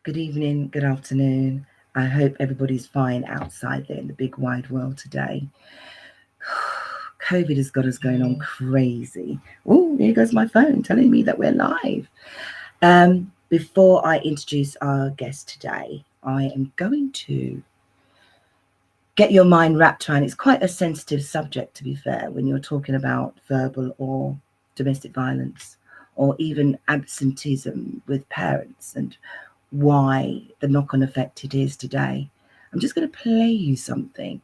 good evening, good afternoon. I hope everybody's fine outside there in the big wide world today. COVID has got us going on crazy. Oh, here goes my phone telling me that we're live. Before I introduce our guest today, I am going to get your mind wrapped around. It's quite a sensitive subject, to be fair, when you're talking about verbal or domestic violence, or even absenteeism with parents, and why the knock-on effect it is today. I'm just going to play you something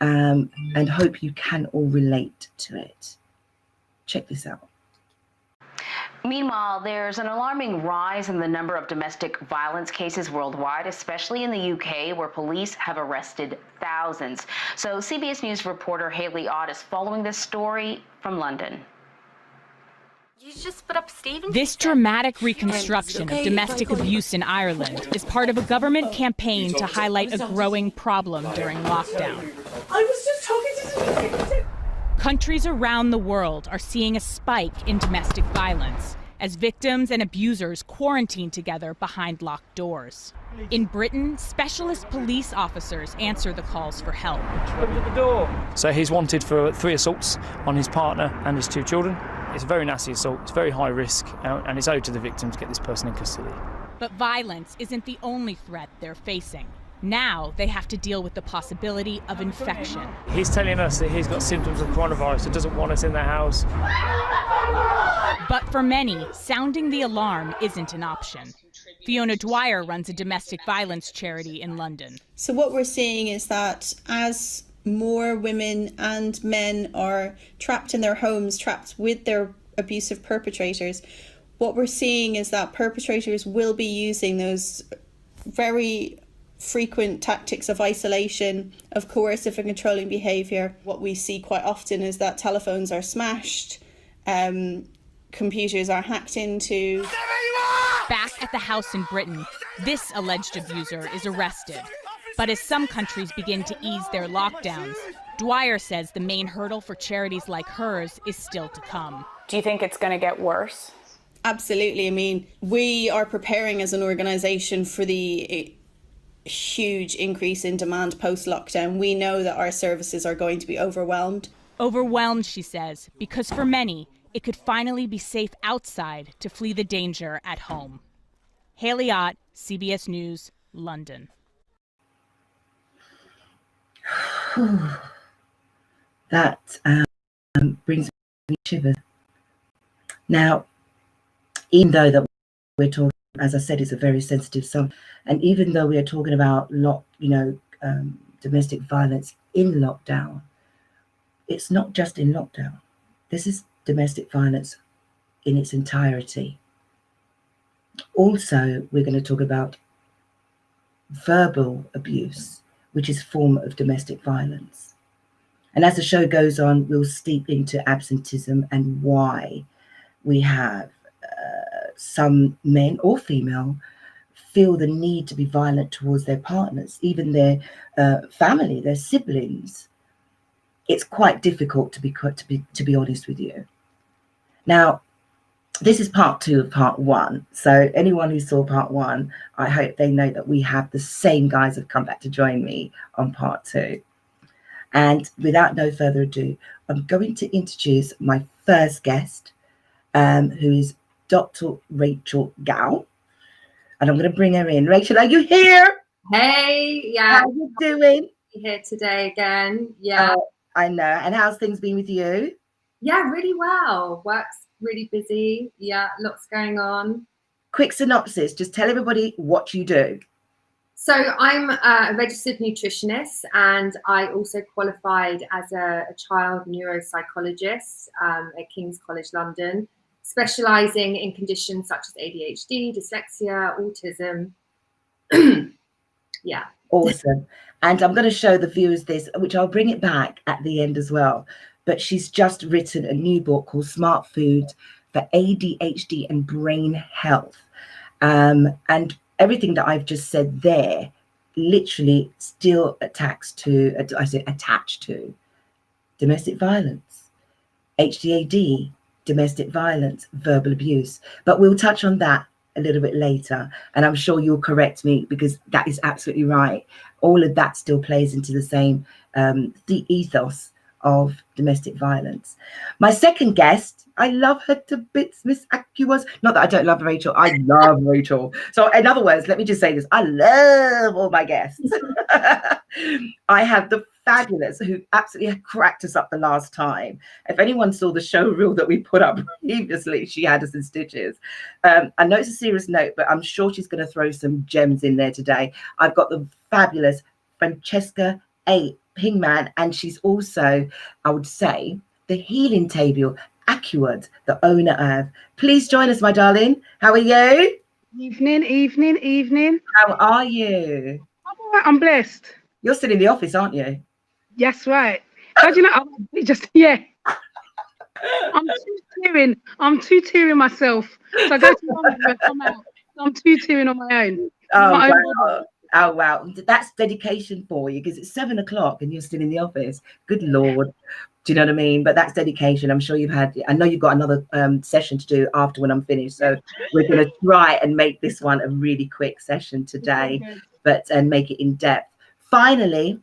and hope you can all relate to it. Check this out. Meanwhile, there's an alarming rise in the number of domestic violence cases worldwide, especially in the UK, where police have arrested thousands. So CBS News reporter Haley Ott is following this story from London. You just put up Stephen. This dramatic reconstruction of domestic abuse in Ireland is part of a government campaign to highlight a growing problem during lockdown. I was just talking to Countries around the world are seeing a spike in domestic violence as victims and abusers quarantine together behind locked doors. In Britain, specialist police officers answer the calls for help. Open the door. So he's wanted for 3 assaults on his partner and his 2 children. It's a very nasty assault, it's very high risk, and it's owed to the victim to get this person in custody. But violence isn't the only threat they're facing. Now they have to deal with the possibility of infection. He's telling us that he's got symptoms of coronavirus and doesn't want us in the house. But for many, sounding the alarm isn't an option. Fiona Dwyer runs a domestic violence charity in London. So what we're seeing is that as more women and men are trapped in their homes, trapped with their abusive perpetrators, what we're seeing is that perpetrators will be using those very frequent tactics of isolation, of coercive and controlling behaviour. What we see quite often is that telephones are smashed, computers are hacked into. Back at the house in Britain, this alleged abuser is arrested. But as some countries begin to ease their lockdowns, Dwyer says the main hurdle for charities like hers is still to come. Do you think it's going to get worse? Absolutely. I mean, we are preparing as an organisation for the huge increase in demand post-lockdown. We know that our services are going to be overwhelmed. Overwhelmed, she says, because for many, it could finally be safe outside to flee the danger at home. Haley Ott, CBS News, London. That brings me shivers. Now, even though that we're talking, as I said, it's a very sensitive subject, and even though we are talking about domestic violence in lockdown, it's not just in lockdown. This is domestic violence in its entirety. Also, we're going to talk about verbal abuse, which is a form of domestic violence. And as the show goes on, we'll steep into absenteeism and why we have some men or female feel the need to be violent towards their partners, even their family, their siblings. It's quite difficult to be honest with you. Now, this is part 2 of part 1. So anyone who saw part 1, I hope they know that we have the same guys have come back to join me on part 2. And without no further ado, I'm going to introduce my first guest, who is Dr. Rachel Gow. And I'm going to bring her in. Rachel, are you here? Hey, yeah. How are you doing? Here today again. Yeah. I know. And how's things been with you? Yeah, really well. Work's really busy. Yeah, lots going on. Quick synopsis. Just tell everybody what you do. So I'm a registered nutritionist, and I also qualified as a child neuropsychologist at King's College London, specialising in conditions such as ADHD, dyslexia, autism. Yeah. Awesome. And I'm going to show the viewers this, which I'll bring it back at the end as well. But she's just written a new book called Smart Food for ADHD and Brain Health. And everything that I've just said there literally still attached to domestic violence, HDAD, domestic violence, verbal abuse. But we'll touch on that a little bit later, and I'm sure you'll correct me, because that is absolutely right. All of that still plays into the same the ethos of domestic violence. My second guest, I love her to bits, Miss Aquas. Not that I don't love Rachel, I love Rachel. So in other words, let me just say this, I love all my guests. I have the fabulous, who absolutely cracked us up the last time. If anyone saw the show reel that we put up previously, she had us in stitches. I know it's a serious note, but I'm sure she's going to throw some gems in there today. I've got the fabulous Francesca A. Pingman, and she's also, I would say, the healing table Accurate, the owner of. Please join us, my darling. How are you? Evening. How are you? I'm all right, I'm blessed. You're still in the office, aren't you? Yes, right. How do you know? I'm two-tiering myself. So I go to one and come out. I'm two-tiering on my own. Oh, wow. That's dedication for you, because it's 7 o'clock and you're still in the office. Good Lord. Do you know what I mean? But that's dedication. I'm sure I know you've got another session to do after when I'm finished. So we're going to try and make this one a really quick session today, but make it in depth. Finally,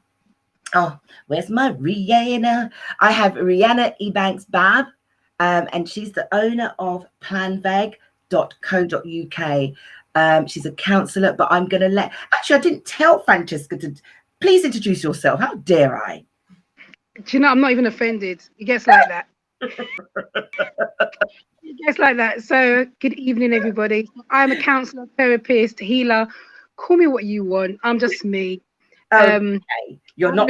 where's my Rihanna? I have Rihanna Ebanks-Babb, and she's the owner of planveg.co.uk. She's a counsellor, but I'm going to actually, I didn't tell Francesca to please introduce yourself. How dare I? Do you know, I'm not even offended. It gets like that. It gets like that. So good evening, everybody. I'm a counsellor, therapist, healer. Call me what you want. I'm just me. Okay. You're not.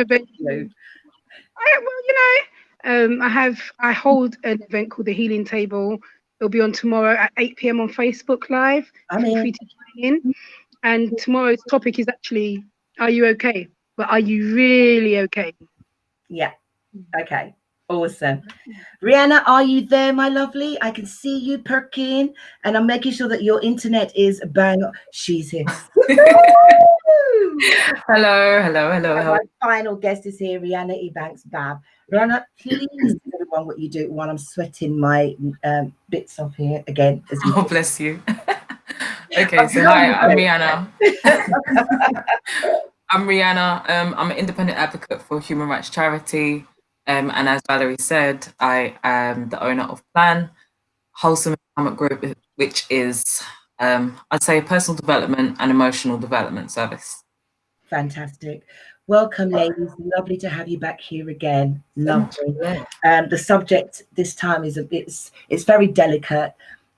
I hold an event called the Healing Table. It'll be on tomorrow at 8 p.m. on Facebook Live. Feel free to join in. And tomorrow's topic is actually, are you okay? But are you really okay? Yeah. Okay. Awesome. Rihanna, are you there, my lovely? I can see you perking, and I'm making sure that your internet is bang. She's here. Hello. My final guest is here, Rihanna Ebanks-Babb. Rihanna, please tell everyone what you do while I'm sweating my bits off here again. Oh, bless you. Okay, so hi, I'm Rihanna. I'm an independent advocate for human rights charity. And as Valerie said, I am the owner of Plan, Wholesome Empowerment Group, which is, I'd say, a personal development and emotional development service. Fantastic. Welcome, ladies. Lovely to have you back here again. Lovely. The subject this time is it's very delicate,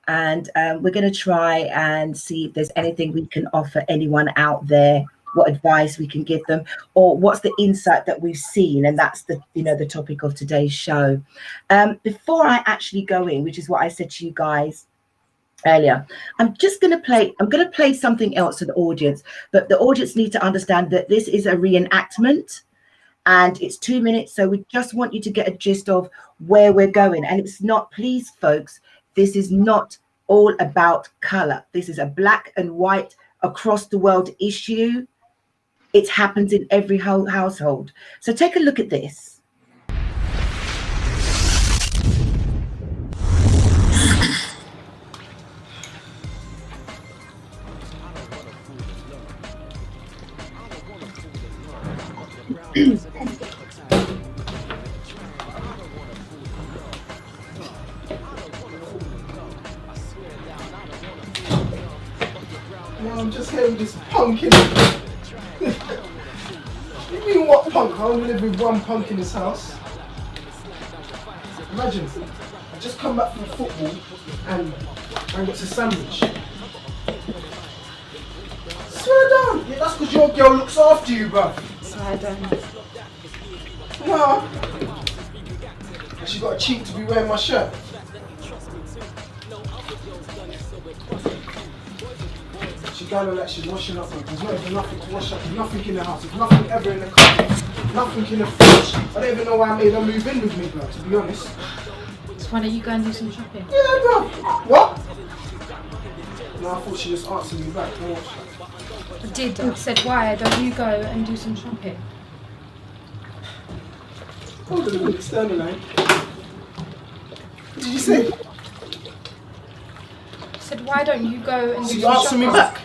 and we're going to try and see if there's anything we can offer anyone out there, what advice we can give them, or what's the insight that we've seen. And that's the topic of today's show. Before I actually go in, which is what I said to you guys earlier, I'm going to play something else to the audience, but the audience need to understand that this is a reenactment and it's 2 minutes. So we just want you to get a gist of where we're going. And it's not, please folks, this is not all about color. This is a black and white across the world issue. It happens in every household. So take a look at this. I'm just here with this punk in it. You mean what punk? I only live with one punk in this house. Imagine, I just come back from football and I got a sandwich. Swear down! Yeah, that's because your girl looks after you, bruv. Swear down. No. She got a cheek to be wearing my shirt. She going like she's washing up. There's not even nothing to wash up. There's nothing in the house. There's nothing ever in the car. Nothing in the fridge. I don't even know why I made her move in with me, bro, to be honest. So why don't you go and do some shopping? Yeah, bro. What? No, I thought she just answered me back. No, I did. I said, why don't you go and do some shopping? Hold on a minute, external line. What did you say? I said, said, why don't you go and So do you some answer me shopping? back.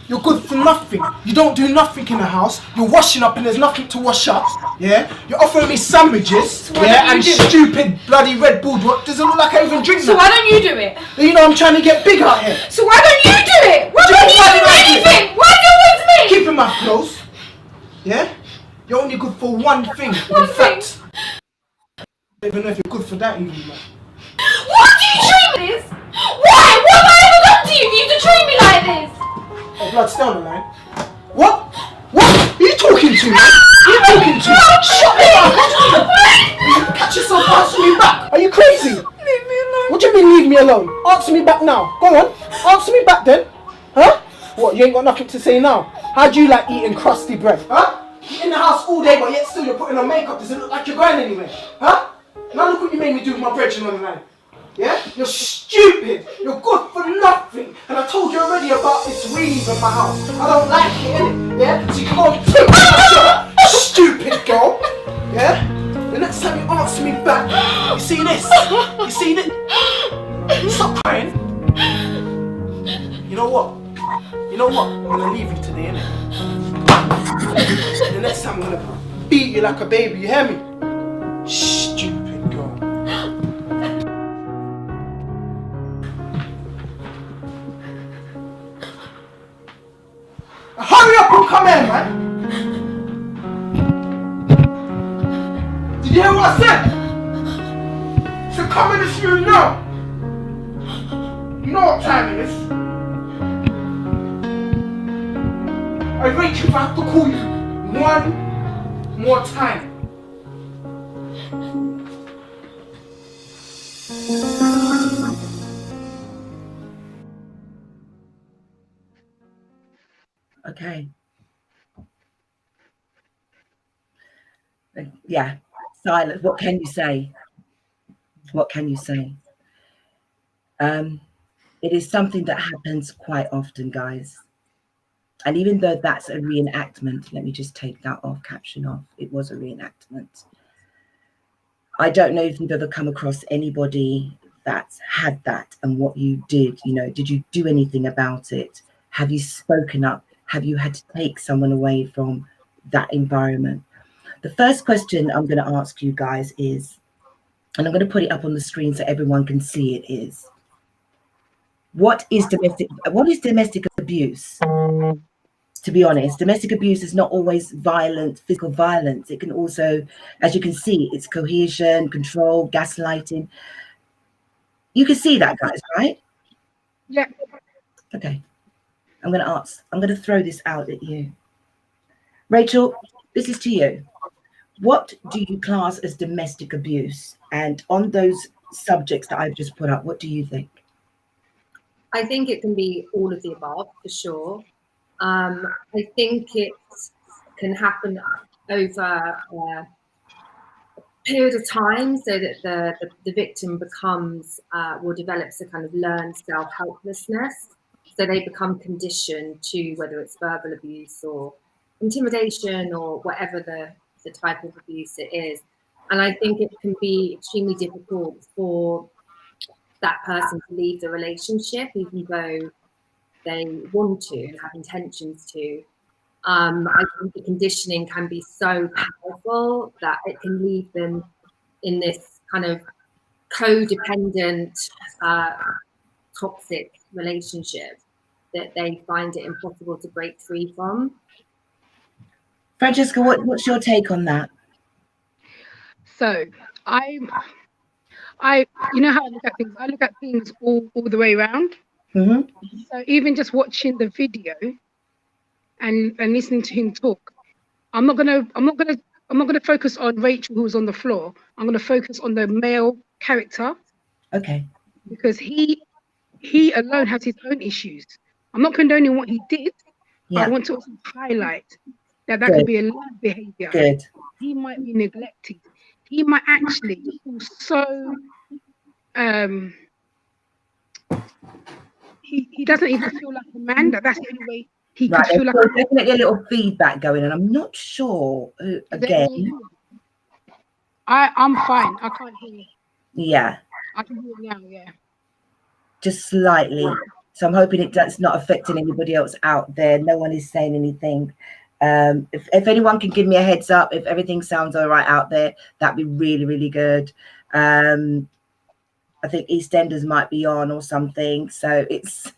You're good for nothing. You don't do nothing in the house. You're washing up and there's nothing to wash up. Yeah? You're offering me sandwiches. So why Yeah? don't you And do it? stupid bloody Red Bull. What does it look like I even drink So that? why don't you do it? You know I'm trying to get big out here. So why don't you do it? Why don't you do anything? Why do it with me? Keep your mouth closed. Yeah? You're only good for one thing. One in fact, I don't even know if you're good for that even, man. Why do you treat me this? Why? What have I ever done to you for you to treat me like this? Oh, blood, stay on the line. What? What? Who are you talking to, man? Who are you talking to? Shut up! Catch yourself answering me back. Are you crazy? Leave me alone. What do you mean leave me alone? Answer me back now. Go on. Answer me back then. Huh? What, you ain't got nothing to say now? How do you like eating crusty bread? Huh? You're in the house all day, but yet still you're putting on makeup. Does it look like you're going anywhere? Huh? Now look what you made me do with my bread on the line. Yeah? You're stupid. You're good for nothing. And I told you already about this weave in my house. I don't like it, innit? Yeah? So you can go and take my stupid girl. Yeah? The next time you answer me back, you see this? You see this? Stop crying. You know what? You know what? I'm gonna leave you today, innit? The next time I'm gonna beat you like a baby, you hear me? Stupid girl. Hurry up and come in, man! Did you hear what I said? So come in this room now! You know what time it is? I rate you if I have to call you one more time. Okay. Yeah, silence. What can you say? What can you say? It is something that happens quite often, guys. And even though that's a reenactment, let me just take that off, caption off. It was a reenactment. I don't know if you've ever come across anybody that's had that and what you did. You know, did you do anything about it? Have you spoken up? Have you had to take someone away from that environment? The first question I'm going to ask you guys is, and I'm going to put it up on the screen so everyone can see it, is what is domestic abuse? To be honest, domestic abuse is not always violent, physical violence. It can also, as you can see, it's cohesion, control, gaslighting. You can see that, guys, right? Yeah. Okay. I'm going to throw this out at you. Rachel, this is to you. What do you class as domestic abuse? And on those subjects that I've just put up, what do you think? I think it can be all of the above, for sure. I think it can happen over a period of time, so that the victim becomes or develops a kind of learned self-helplessness. So they become conditioned to, whether it's verbal abuse or intimidation or whatever the type of abuse it is. And I think it can be extremely difficult for that person to leave the relationship, even though they want to, have intentions to. I think the conditioning can be so powerful that it can leave them in this kind of codependent, toxic relationship that they find it impossible to break free from. Francesca, what's your take on that? So I you know how I look at things? I look at things all the way around. Mm-hmm. So even just watching the video and listening to him talk, I'm not gonna focus on Rachel, who was on the floor. I'm gonna focus on the male character. Okay. Because he alone has his own issues. I'm not condoning what he did, but I want to also highlight that could be a learned behavior. Good. He might be neglected. He might actually feel so he doesn't even feel like a man. That's the only way he could feel like. There's definitely a little feedback going, and I'm not sure. Again, I'm fine. I can't hear. Yeah. I can hear now. Yeah. just slightly. So I'm hoping it's not affecting anybody else out there. No one is saying anything. If anyone can give me a heads up, if everything sounds all right out there, that'd be really, really good. I think EastEnders might be on or something. So it's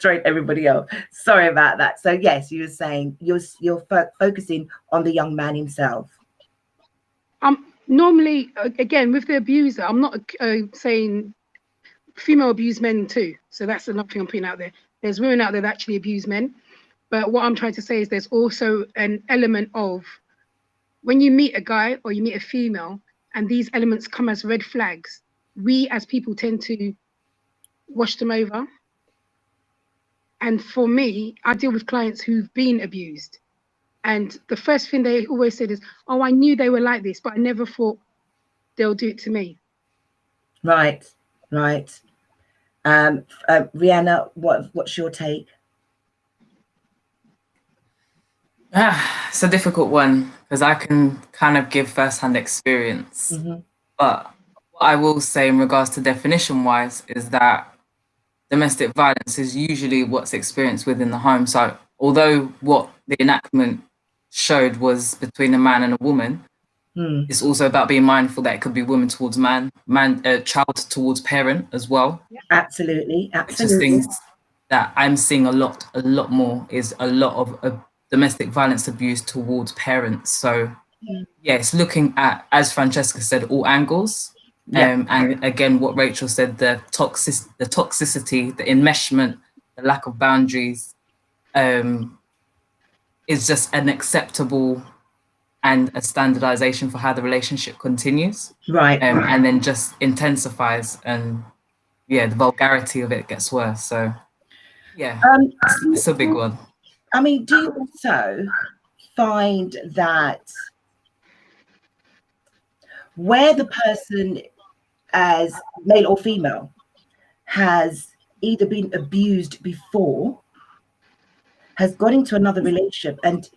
throwing everybody off. Sorry about that. So yes, you were saying you're focusing on the young man himself. Normally, again, with the abuser, I'm not saying female abuse men too. So that's another thing I'm putting out there. There's women out there that actually abuse men. But what I'm trying to say is there's also an element of when you meet a guy or you meet a female and these elements come as red flags, we as people tend to wash them over. And for me, I deal with clients who've been abused. And the first thing they always said is, oh, I knew they were like this, but I never thought they'll do it to me. Right, right. Rihanna, what's your take? It's a difficult one because I can kind of give first-hand experience. But what I will say in regards to definition-wise is that domestic violence is usually what's experienced within the home. So although what the enactment showed was between a man and a woman, it's also about being mindful that it could be woman towards man, child towards parent as well. Absolutely, absolutely. Just things that I'm seeing a lot more is a lot of domestic violence abuse towards parents. So yeah, it's looking at, as Francesca said, all angles. And again, what Rachel said, the toxicity, the enmeshment, the lack of boundaries is just an acceptable and a standardization for how the relationship continues. Right. And then just intensifies, and the vulgarity of it gets worse. So yeah, it's a big one. I mean, do you also find that where the person, as male or female, has either been abused before, has got into another relationship and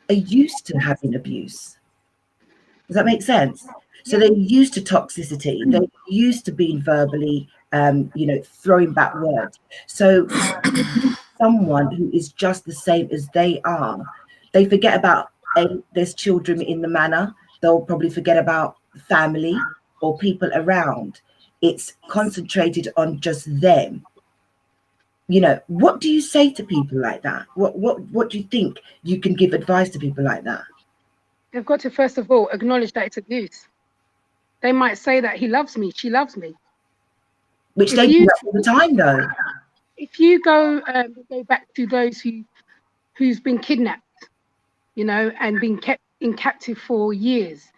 are used to having abuse? Does that make sense? So they're used to toxicity. They're used to being verbally, throwing back words. So someone who is just the same as they are, they forget about there's children in the manor. They'll probably forget about family or people around. It's concentrated on just them. What do you say to people like that? What do you think you can give advice to people like that? They've got to, first of all, acknowledge that it's abuse. They might say that he loves me, she loves me. Which they do all the time, though. If you go back to those who's been kidnapped, and been kept in captive for years,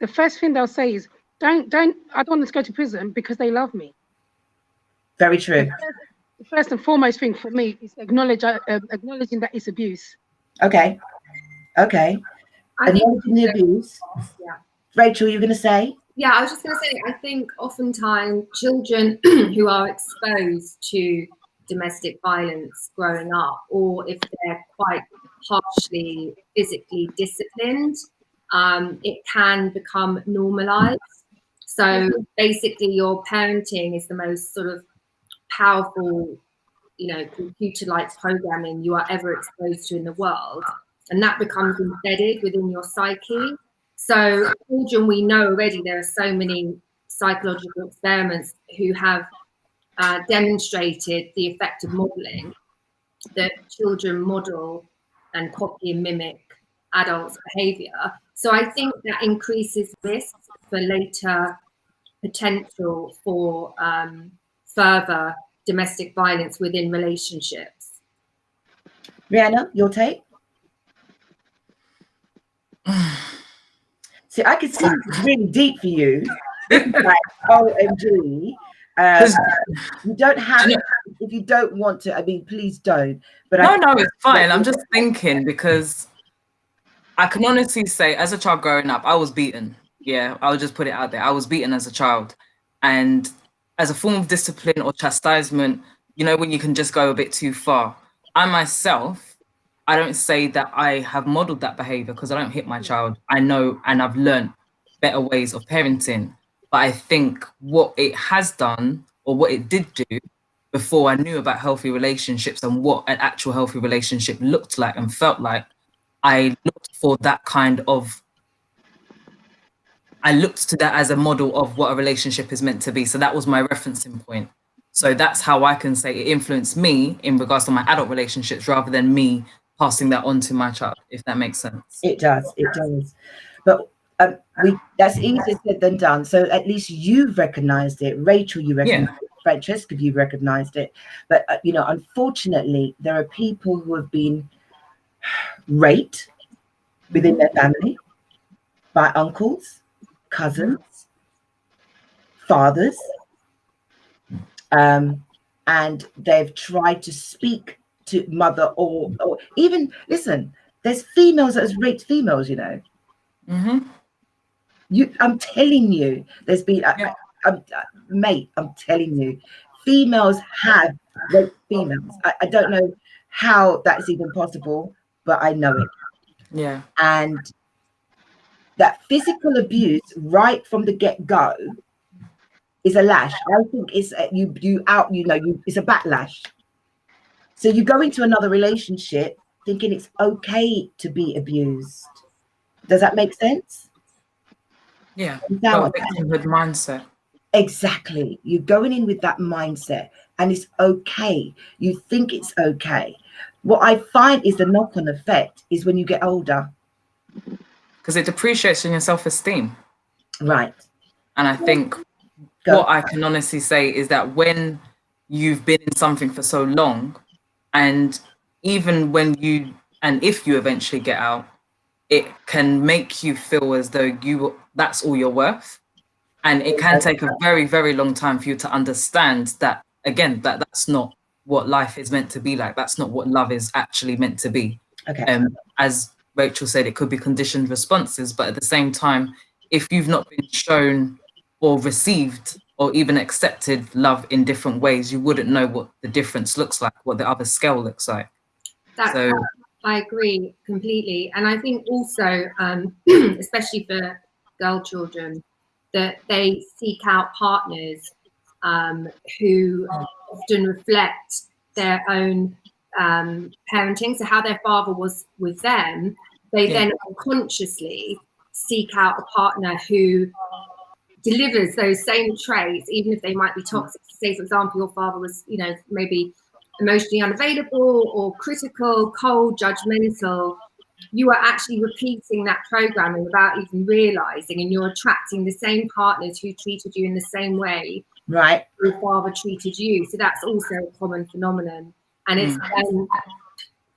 the first thing they'll say is, I don't want to go to prison because they love me. Very true. The first and foremost thing for me is acknowledging that it's abuse. Okay. Acknowledging the abuse. Yeah. Rachel, you're going to say? Yeah, I was just going to say, I think oftentimes children who are exposed to domestic violence growing up, or if they're quite harshly physically disciplined, it can become normalized. So basically your parenting is the most sort of powerful, computer-like programming you are ever exposed to in the world. And that becomes embedded within your psyche. So children, we know already there are so many psychological experiments who have demonstrated the effect of modeling, that children model and copy and mimic adults' behavior. So I think that increases risk for later potential for further domestic violence within relationships. Rihanna, your take? See, I could see it's really deep for you. Like, OMG. You don't have to, if you don't want to. I mean, please don't. But no, it's fine. I'm just thinking, because I can honestly say, as a child growing up, I was beaten. Yeah, I'll just put it out there. I was beaten as a child. And as a form of discipline or chastisement, when you can just go a bit too far. I myself, I don't say that I have modeled that behavior because I don't hit my child. I know, and I've learned better ways of parenting. But I think what it has done, or what it did do before I knew about healthy relationships and what an actual healthy relationship looked like and felt like. I looked for that kind of, I looked to that as a model of what a relationship is meant to be. So that was my referencing point. So that's how I can say it influenced me in regards to my adult relationships rather than me passing that on to my child, if that makes sense. It does. But that's easier said than done. So at least you've recognized it. Rachel, you recognized it. Francesca, you recognized it. But, unfortunately, there are people who have been raped within their family by uncles, cousins, fathers, and they've tried to speak to mother or even, listen, there's females that has raped females, I'm telling you, there's been, mate, I'm telling you, females have raped females. I don't know how that's even possible, but I know it. Yeah. And that physical abuse right from the get-go is a lash. I think it's it's a backlash. So you go into another relationship thinking it's okay to be abused. Does that make sense? Yeah. Victimhood mindset. Exactly. You're going in with that mindset and it's okay. You think it's okay. What I find is the knock-on effect is when you get older. Because it depreciates in your self-esteem. Right. And I think what I can honestly say is that when you've been in something for so long, and even when if you eventually get out, it can make you feel as though that's all you're worth. And it can take a very, very long time for you to understand that, again, that's not what life is meant to be like. That's not what love is actually meant to be. Okay. As Rachel said, it could be conditioned responses, but at the same time, if you've not been shown or received or even accepted love in different ways, you wouldn't know what the difference looks like, what the other scale looks like. I agree completely. And I think also, especially for girl children, that they seek out partners who often reflect their own parenting. So how their father was with them, they then unconsciously seek out a partner who delivers those same traits, even if they might be toxic. Say, for example, your father was, maybe emotionally unavailable or critical, cold, judgmental. You are actually repeating that programming without even realizing, and you're attracting the same partners who treated you in the same way right your father treated you. So that's also a common phenomenon. And it's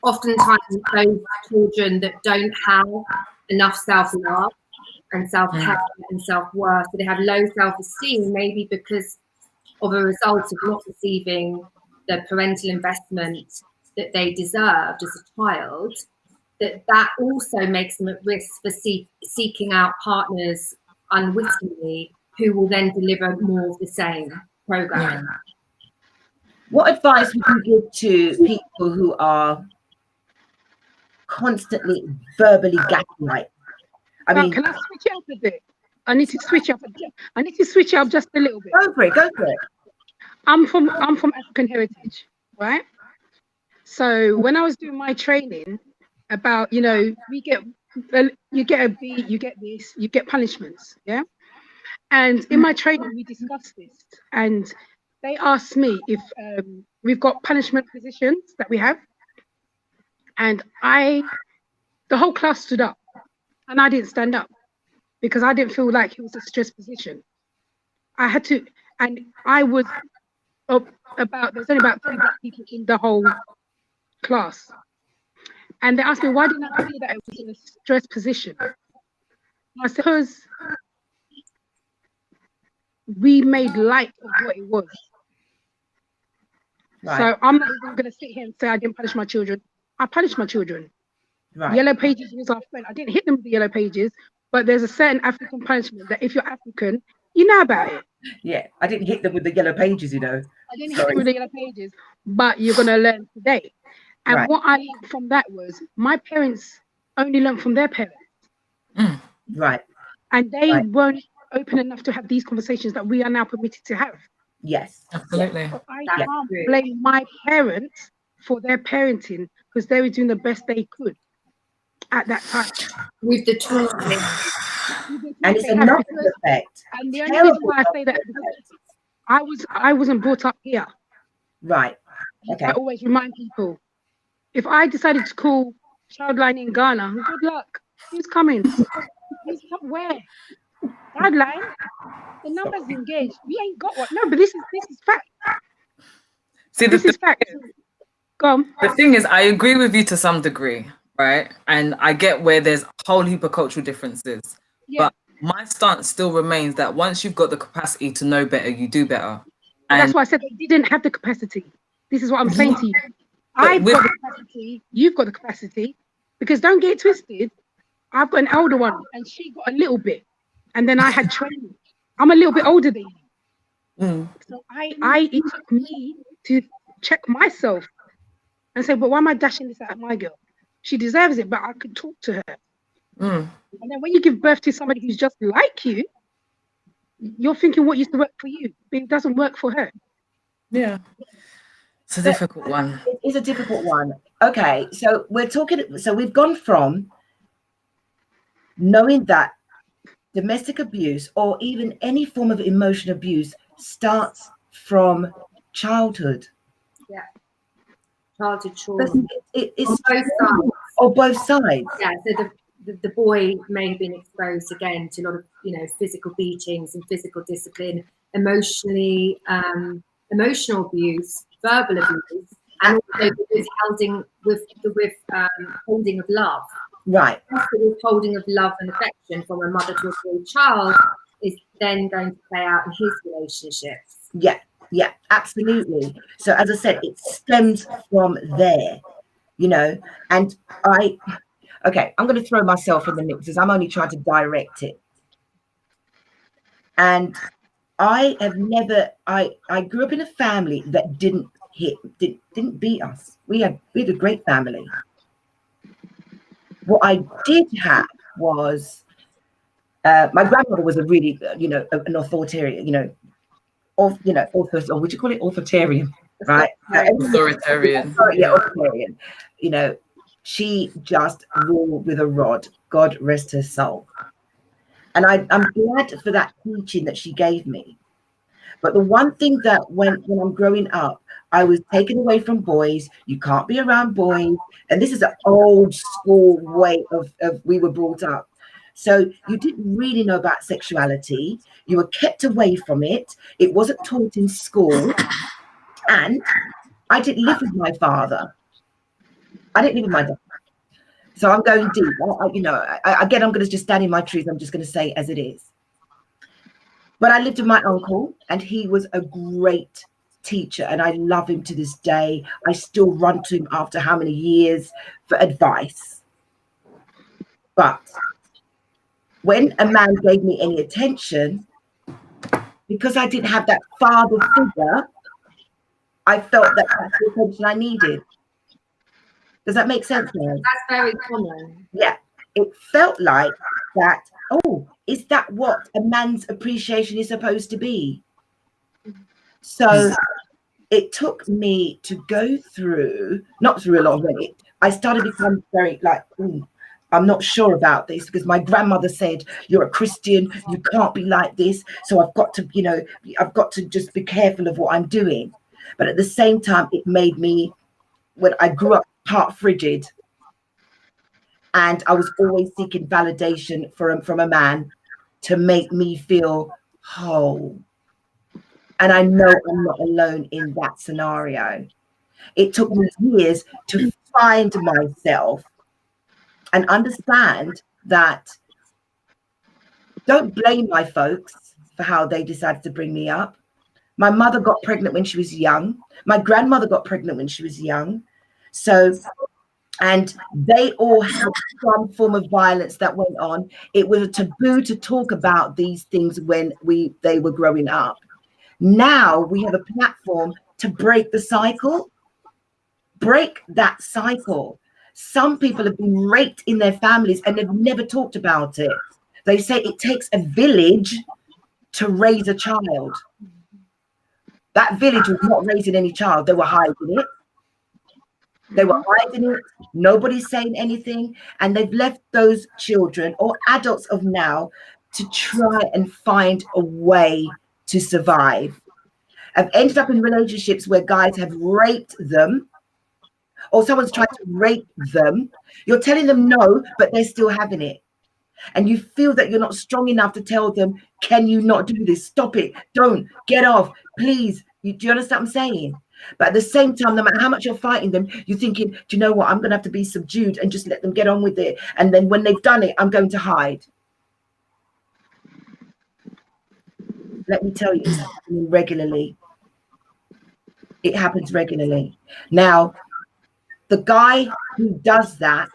oftentimes those children that don't have enough self-love and self-care and self-worth, so they have low self-esteem, maybe because of a result of not receiving the parental investment that they deserved as a child, that also makes them at risk for seeking out partners unwittingly who will then deliver more of the same program. What advice would you give to people who are constantly verbally gaslight? I mean, can I switch up a bit? I need to switch up. I need to switch up just a little bit. Go for it. I'm from African heritage, right? So when I was doing my training about, you get a B, you get this, you get punishments, yeah. And in my training we discussed this, and they asked me if we've got punishment positions that we have, and the whole class stood up, and I didn't stand up because I didn't feel like it was a stress position. I had to, and I was there's only about 3 black people in the whole class, and they asked me why didn't I feel that it was in a stress position. I said because we made light of what it was. Right. So I'm not even going to sit here and say I didn't punish my children. I punished my children. Right. Yellow pages was our friend. I didn't hit them with the yellow pages, but there's a certain African punishment that if you're African, you know about it. Yeah, I didn't hit them with the yellow pages, I didn't hit them with the yellow pages, but you're going to learn today. And what I learned from that was my parents only learned from their parents. Right. And they weren't open enough to have these conversations that we are now permitted to have. Yes. Absolutely. I can't blame my parents for their parenting because they were doing the best they could at that time. With the trauma. And it's a knock-on effect. And the only reason why I say that is because I wasn't brought up here. Right. Okay. I always remind people, if I decided to call Childline in Ghana, good luck. Who's coming? Who's where? Childline? The number's engaged. We ain't got one. No, but this is fact. See, this is fact. Go on. The thing is, I agree with you to some degree, right? And I get where there's a whole heap of cultural differences. Yeah. But my stance still remains that once you've got the capacity to know better, you do better. And that's why I said they didn't have the capacity. This is what I'm saying to you. I've got the capacity. You've got the capacity. Because don't get it twisted. I've got an elder one, and she got a little bit, and then I had training. I'm a little bit older than you. So it took me to check myself and say, but why am I dashing this out of my girl? She deserves it, but I could talk to her. And then when you give birth to somebody who's just like you, you're thinking what used to work for you, but it doesn't work for her. Yeah. It's a difficult one. It is a difficult one. Okay, so we've gone from knowing that domestic abuse or even any form of emotional abuse starts from childhood. Yeah. Childhood trauma. It's on both sides. Or both sides. Yeah, so the boy may have been exposed again to a lot of, physical beatings and physical discipline, emotional abuse, verbal abuse, and also withholding holding of love. Right. The withholding of love and affection from a mother to a boy child is then going to play out in his relationships. Yeah, absolutely. So as I said, it stems from there, and I'm going to throw myself in the mix because I'm only trying to direct it. And I grew up in a family that didn't beat us. We had a great family. What I did have was my grandmother was a really, an authoritarian, or would you call it authoritarian, right? Authoritarian. Yeah, authoritarian. She just ruled with a rod. God rest her soul. And I'm glad for that teaching that she gave me. But the one thing that when I'm growing up, I was taken away from boys. You can't be around boys. And this is an old school way of we were brought up. So you didn't really know about sexuality. You were kept away from it. It wasn't taught in school. And I didn't live with my father. I didn't live with my dad. So I'm going deep. Again, I'm going to just stand in my truth. I'm just going to say as it is. But I lived with my uncle, and he was a great teacher, and I love him to this day. I still run to him after how many years for advice. But when a man gave me any attention, because I didn't have that father figure, I felt that that's the attention I needed. Does that make sense, man? That's very common. Yeah, it felt like that. Oh, is that what a man's appreciation is supposed to be? So it took me to go through, not through a lot of it. I started to become very like, I'm not sure about this because my grandmother said, you're a Christian, you can't be like this. So I've got to just be careful of what I'm doing. But at the same time, it made me, when I grew up, heart frigid. And I was always seeking validation from a man to make me feel whole. And I know I'm not alone in that scenario. It took me years to find myself and understand that don't blame my folks for how they decided to bring me up. My mother got pregnant when she was young. My grandmother got pregnant when she was young. So, and they all had some form of violence that went on. It was a taboo to talk about these things when they were growing up. Now we have a platform to break the cycle. Break that cycle. Some people have been raped in their families and they've never talked about it. They say it takes a village to raise a child. That village was not raising any child. They were hiding it. They were hiding it. Nobody's saying anything. And they've left those children or adults of now to try and find a way to survive. I've ended up in relationships where guys have raped them, or someone's tried to rape them. You're telling them no, but they're still having it. And you feel that you're not strong enough to tell them, can you not do this? Stop it. Don't. Get off. Please. Do you understand what I'm saying? But at the same time, no matter how much you're fighting them, you're thinking, do you know what? I'm going to have to be subdued and just let them get on with it. And then when they've done it, I'm going to hide. Let me tell you, it's happening regularly. It happens regularly. Now, the guy who does that,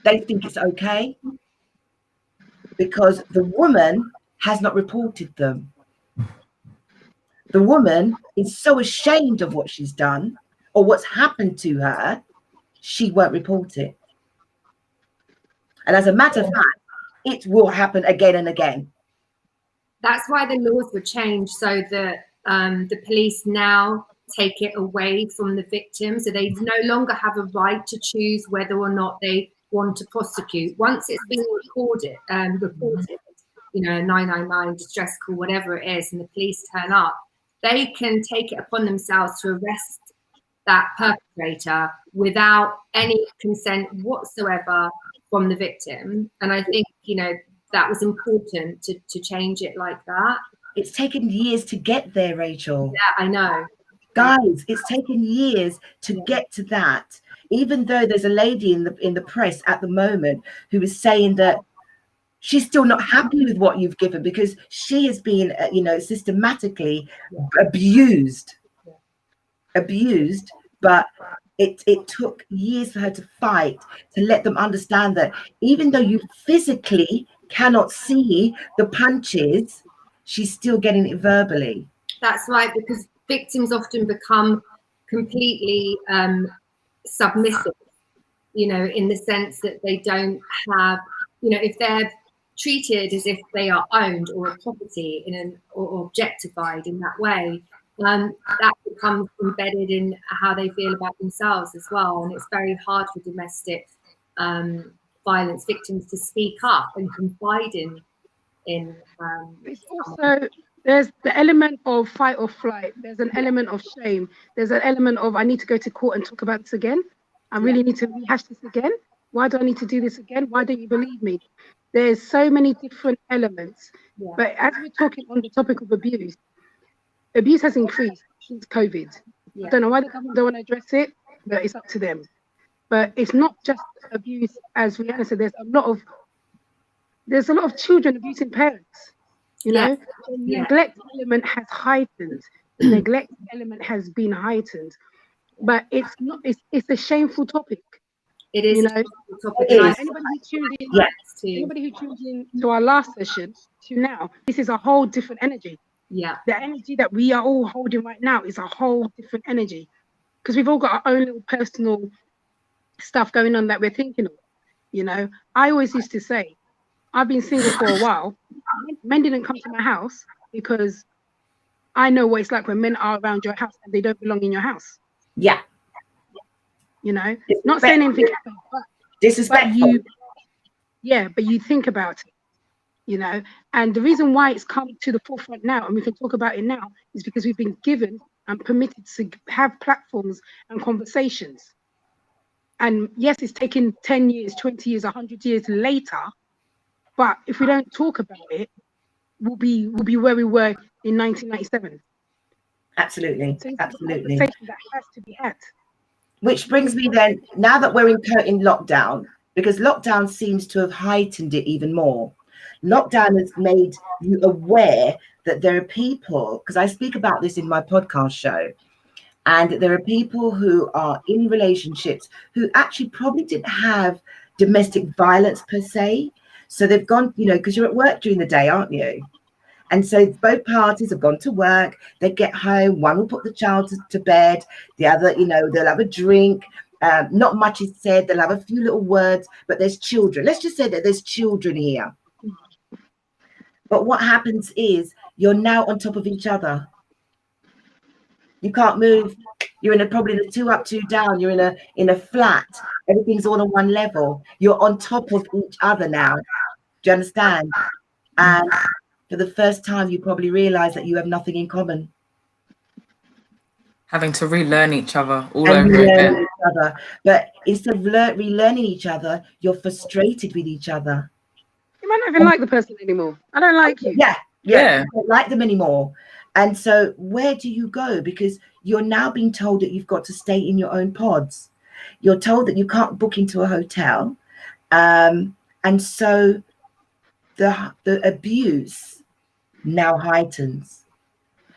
they think it's okay because the woman has not reported them. The woman is so ashamed of what she's done or what's happened to her, she won't report it. And as a matter of fact, it will happen again and again. That's why the laws were changed so that the police now take it away from the victim. So they no longer have a right to choose whether or not they want to prosecute. Once it's been reported, you know, 999, distress call, whatever it is, and the police turn up, they can take it upon themselves to arrest that perpetrator without any consent whatsoever from the victim. And I think, you know, that was important to change it like that. It's taken years to get there, Rachel. Yeah, I know. Guys, it's taken years to get to that. Even though there's a lady in the press at the moment who is saying that she's still not happy with what you've given because she has been, you know, systematically abused. But it took years for her to fight to let them understand that even though you physically cannot see the punches, she's still getting it verbally. That's right, because victims often become completely submissive, you know, in the sense that they don't have, you know, if they're treated as if they are owned or a property or objectified in that way, that becomes embedded in how they feel about themselves as well. And it's very hard for domestic violence victims to speak up and confide in. It's also, there's the element of fight or flight. There's an element of shame. There's an element of, I need to go to court and talk about this again. I really need to rehash this again. Why do I need to do this again? Why don't you believe me? There's so many different elements. Yeah. But as we're talking on the topic of abuse has increased since COVID. Yeah. I don't know why the government don't want to address it, but it's up to them. But it's not just abuse, as Rihanna said. There's a lot of children abusing parents. You know, the neglect element has heightened. The neglect element has been heightened, but it's not. It's a shameful topic. It is. You know, anybody who tuned in to our last session to now, this is a whole different energy. Yeah. The energy that we are all holding right now is a whole different energy, because we've all got our own little personal stuff going on that we're thinking of. You know, I always used to say, I've been single for a while. Men didn't come to my house because I know what it's like when men are around your house and they don't belong in your house. Yeah. You know, not saying anything, but disrespectful. But you think about it, you know, and the reason why it's come to the forefront now, and we can talk about it now, is because we've been given and permitted to have platforms and conversations. And yes, it's taken 10 years, 20 years, 100 years later. But if we don't talk about it, we'll be where we were in 1997. Absolutely, so absolutely. That has to be had. Which brings me then, now that we're in lockdown, because lockdown seems to have heightened it even more. Lockdown has made you aware that there are people, because I speak about this in my podcast show, and there are people who are in relationships who actually probably didn't have domestic violence per se. So they've gone, you know, because you're at work during the day, aren't you? And so both parties have gone to work, they get home, one will put the child to bed, the other, you know, they'll have a drink, not much is said, they'll have a few little words, but there's children. Let's just say that there's children here. But what happens is you're now on top of each other. You can't move. You're in probably the 2 up, 2 down. You're in a flat. Everything's all on one level. You're on top of each other now. Do you understand? And for the first time, you probably realize that you have nothing in common. Having to relearn each other all over again. But instead of relearning each other, you're frustrated with each other. You might not even like the person anymore. I don't like you. Yeah. You don't like them anymore. And so where do you go? Because you're now being told that you've got to stay in your own pods. You're told that you can't book into a hotel. And so the abuse now heightens.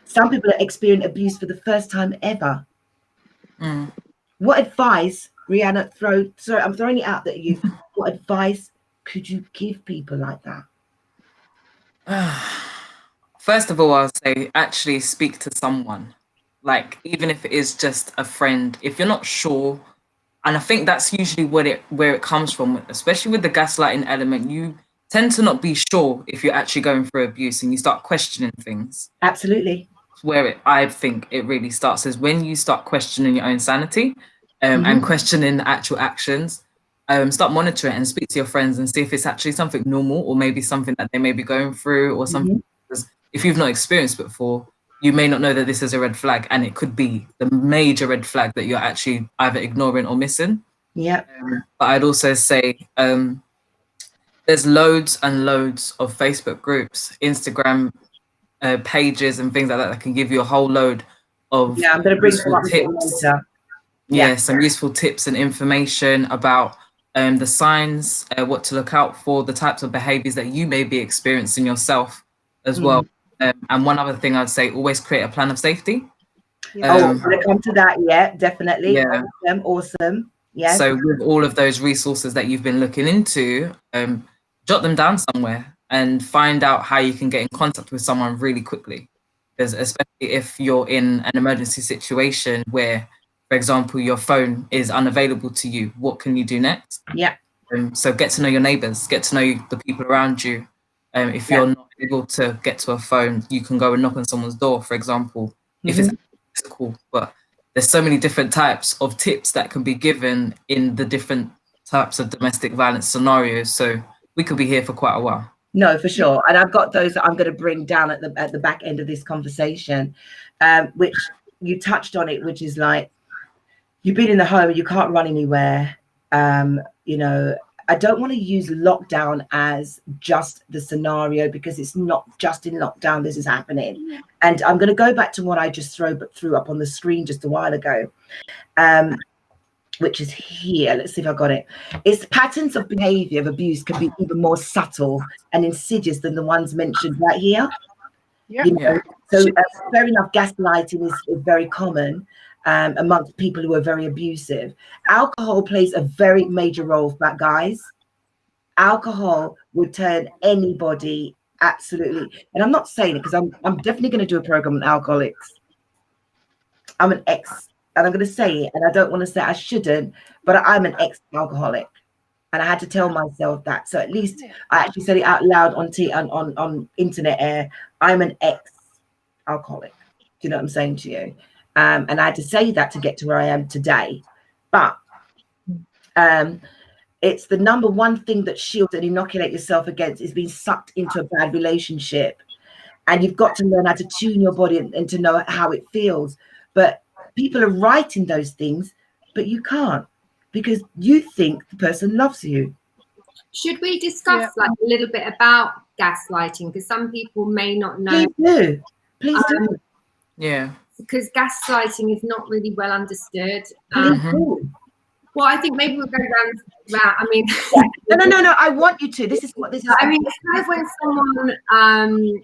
Some people are experiencing abuse for the first time ever. What advice, Rihanna, I'm throwing it out there at you. What advice could you give people like that? First of all, I'll say actually speak to someone. Like, even if it is just a friend, if you're not sure, and I think that's usually where it comes from, especially with the gaslighting element, you tend to not be sure if you're actually going through abuse and you start questioning things. Absolutely. Where I think it really starts is when you start questioning your own sanity and questioning the actual actions. Start monitoring and speak to your friends and see if it's actually something normal or maybe something that they may be going through or something. Because if you've not experienced it before, you may not know that this is a red flag, and it could be the major red flag that you're actually either ignoring or missing. Yeah. But I'd also say there's loads and loads of Facebook groups, Instagram pages and things like that can give you a whole load of I'm going to bring some up tips. Yeah, some useful tips and information about the signs, what to look out for, the types of behaviors that you may be experiencing yourself as well. And one other thing I'd say, always create a plan of safety. I'm going to come to that. Yeah, definitely. Yeah. Awesome. Yes. So with all of those resources that you've been looking into, jot them down somewhere and find out how you can get in contact with someone really quickly. Because especially if you're in an emergency situation where, for example, your phone is unavailable to you, what can you do next? Yeah. So get to know your neighbors, get to know the people around you. If you're not able to get to a phone, you can go and knock on someone's door, for example, if it's physical. But there's so many different types of tips that can be given in the different types of domestic violence scenarios. So we could be here for quite a while. No, for sure. And I've got those that I'm going to bring down at the back end of this conversation, which you touched on it, which is like, you've been in the home and you can't run anywhere. You know, I don't want to use lockdown as just the scenario, because it's not just in lockdown this is happening. And I'm going to go back to what I just threw up on the screen just a while ago, which is here. Let's see if I got it. It's patterns of behavior of abuse can be even more subtle and insidious than the ones mentioned right here. You know? So fair enough, gaslighting is very common amongst people who are very abusive. Alcohol plays a very major role for that, guys. Alcohol would turn anybody absolutely. And I'm not saying it because I'm definitely going to do a program on alcoholics. I'm an ex, and I'm going to say it, and I don't want to say I shouldn't, but I'm an ex-alcoholic, and I had to tell myself that. So at least I actually said it out loud on internet air. I'm an ex-alcoholic. Do you know what I'm saying to you? And I had to say that to get to where I am today. But it's the number one thing that shields and inoculate yourself against is being sucked into a bad relationship. And you've got to learn how to tune your body and to know how it feels. But people are writing those things, but you can't, because you think the person loves you. Should we discuss like a little bit about gaslighting? Because some people may not know. Please do. Please do. Yeah. Because gaslighting is not really well understood. Well, I think maybe we'll go round. I mean, no. I want you to. This is what this is. I mean, it's kind of when someone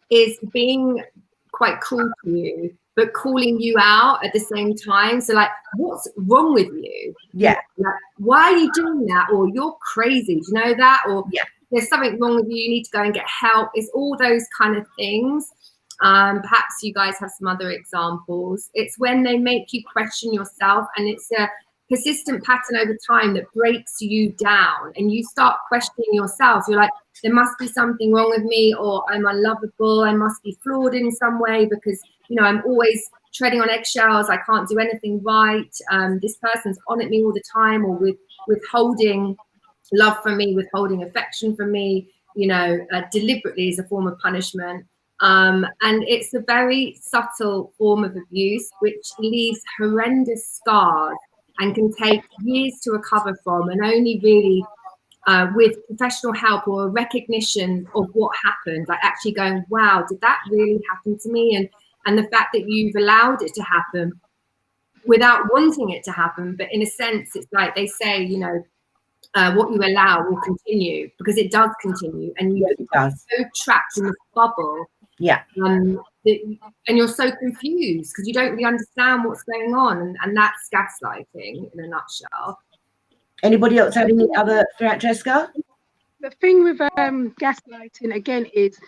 is being quite cruel to you, but calling you out at the same time. So, like, what's wrong with you? Yeah. Like, why are you doing that? Or you're crazy. Do you know that? Or there's something wrong with you. You need to go and get help. It's all those kind of things. Perhaps you guys have some other examples. It's when they make you question yourself, and it's persistent pattern over time that breaks you down, and you start questioning yourself. You're like, there must be something wrong with me, or I'm unlovable, I must be flawed in some way, because, you know, I'm always treading on eggshells, I can't do anything right, this person's on at me all the time, or withholding love from me, withholding affection from me, you know, deliberately as a form of punishment. And it's a very subtle form of abuse which leaves horrendous scars and can take years to recover from, and only really with professional help or a recognition of what happened, like actually going, wow, did that really happen to me? And the fact that you've allowed it to happen without wanting it to happen. But in a sense, it's like they say, you know, what you allow will continue, because it does continue, and you are so trapped in this bubble. Yeah. And you're so confused because you don't really understand what's going on, and that's gaslighting in a nutshell. Anybody else have any other throughout, Jessica? The thing with gaslighting again is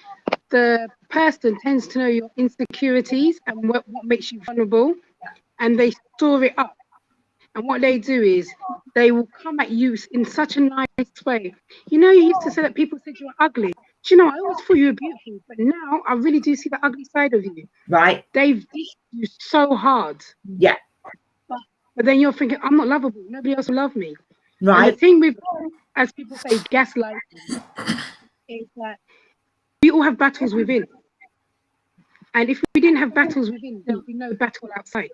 the person tends to know your insecurities and what makes you vulnerable, and they store it up. And what they do is they will come at you in such a nice way. You know, you used to say that people said you were ugly. Do you know, I always thought you were beautiful, but now I really do see the ugly side of you. Right. They've dished you so hard. Yeah. But then you're thinking, I'm not lovable. Nobody else will love me. Right. And the thing with, as people say, gaslighting, is that we all have battles within. And if we didn't have battles within, there would be no battle outside.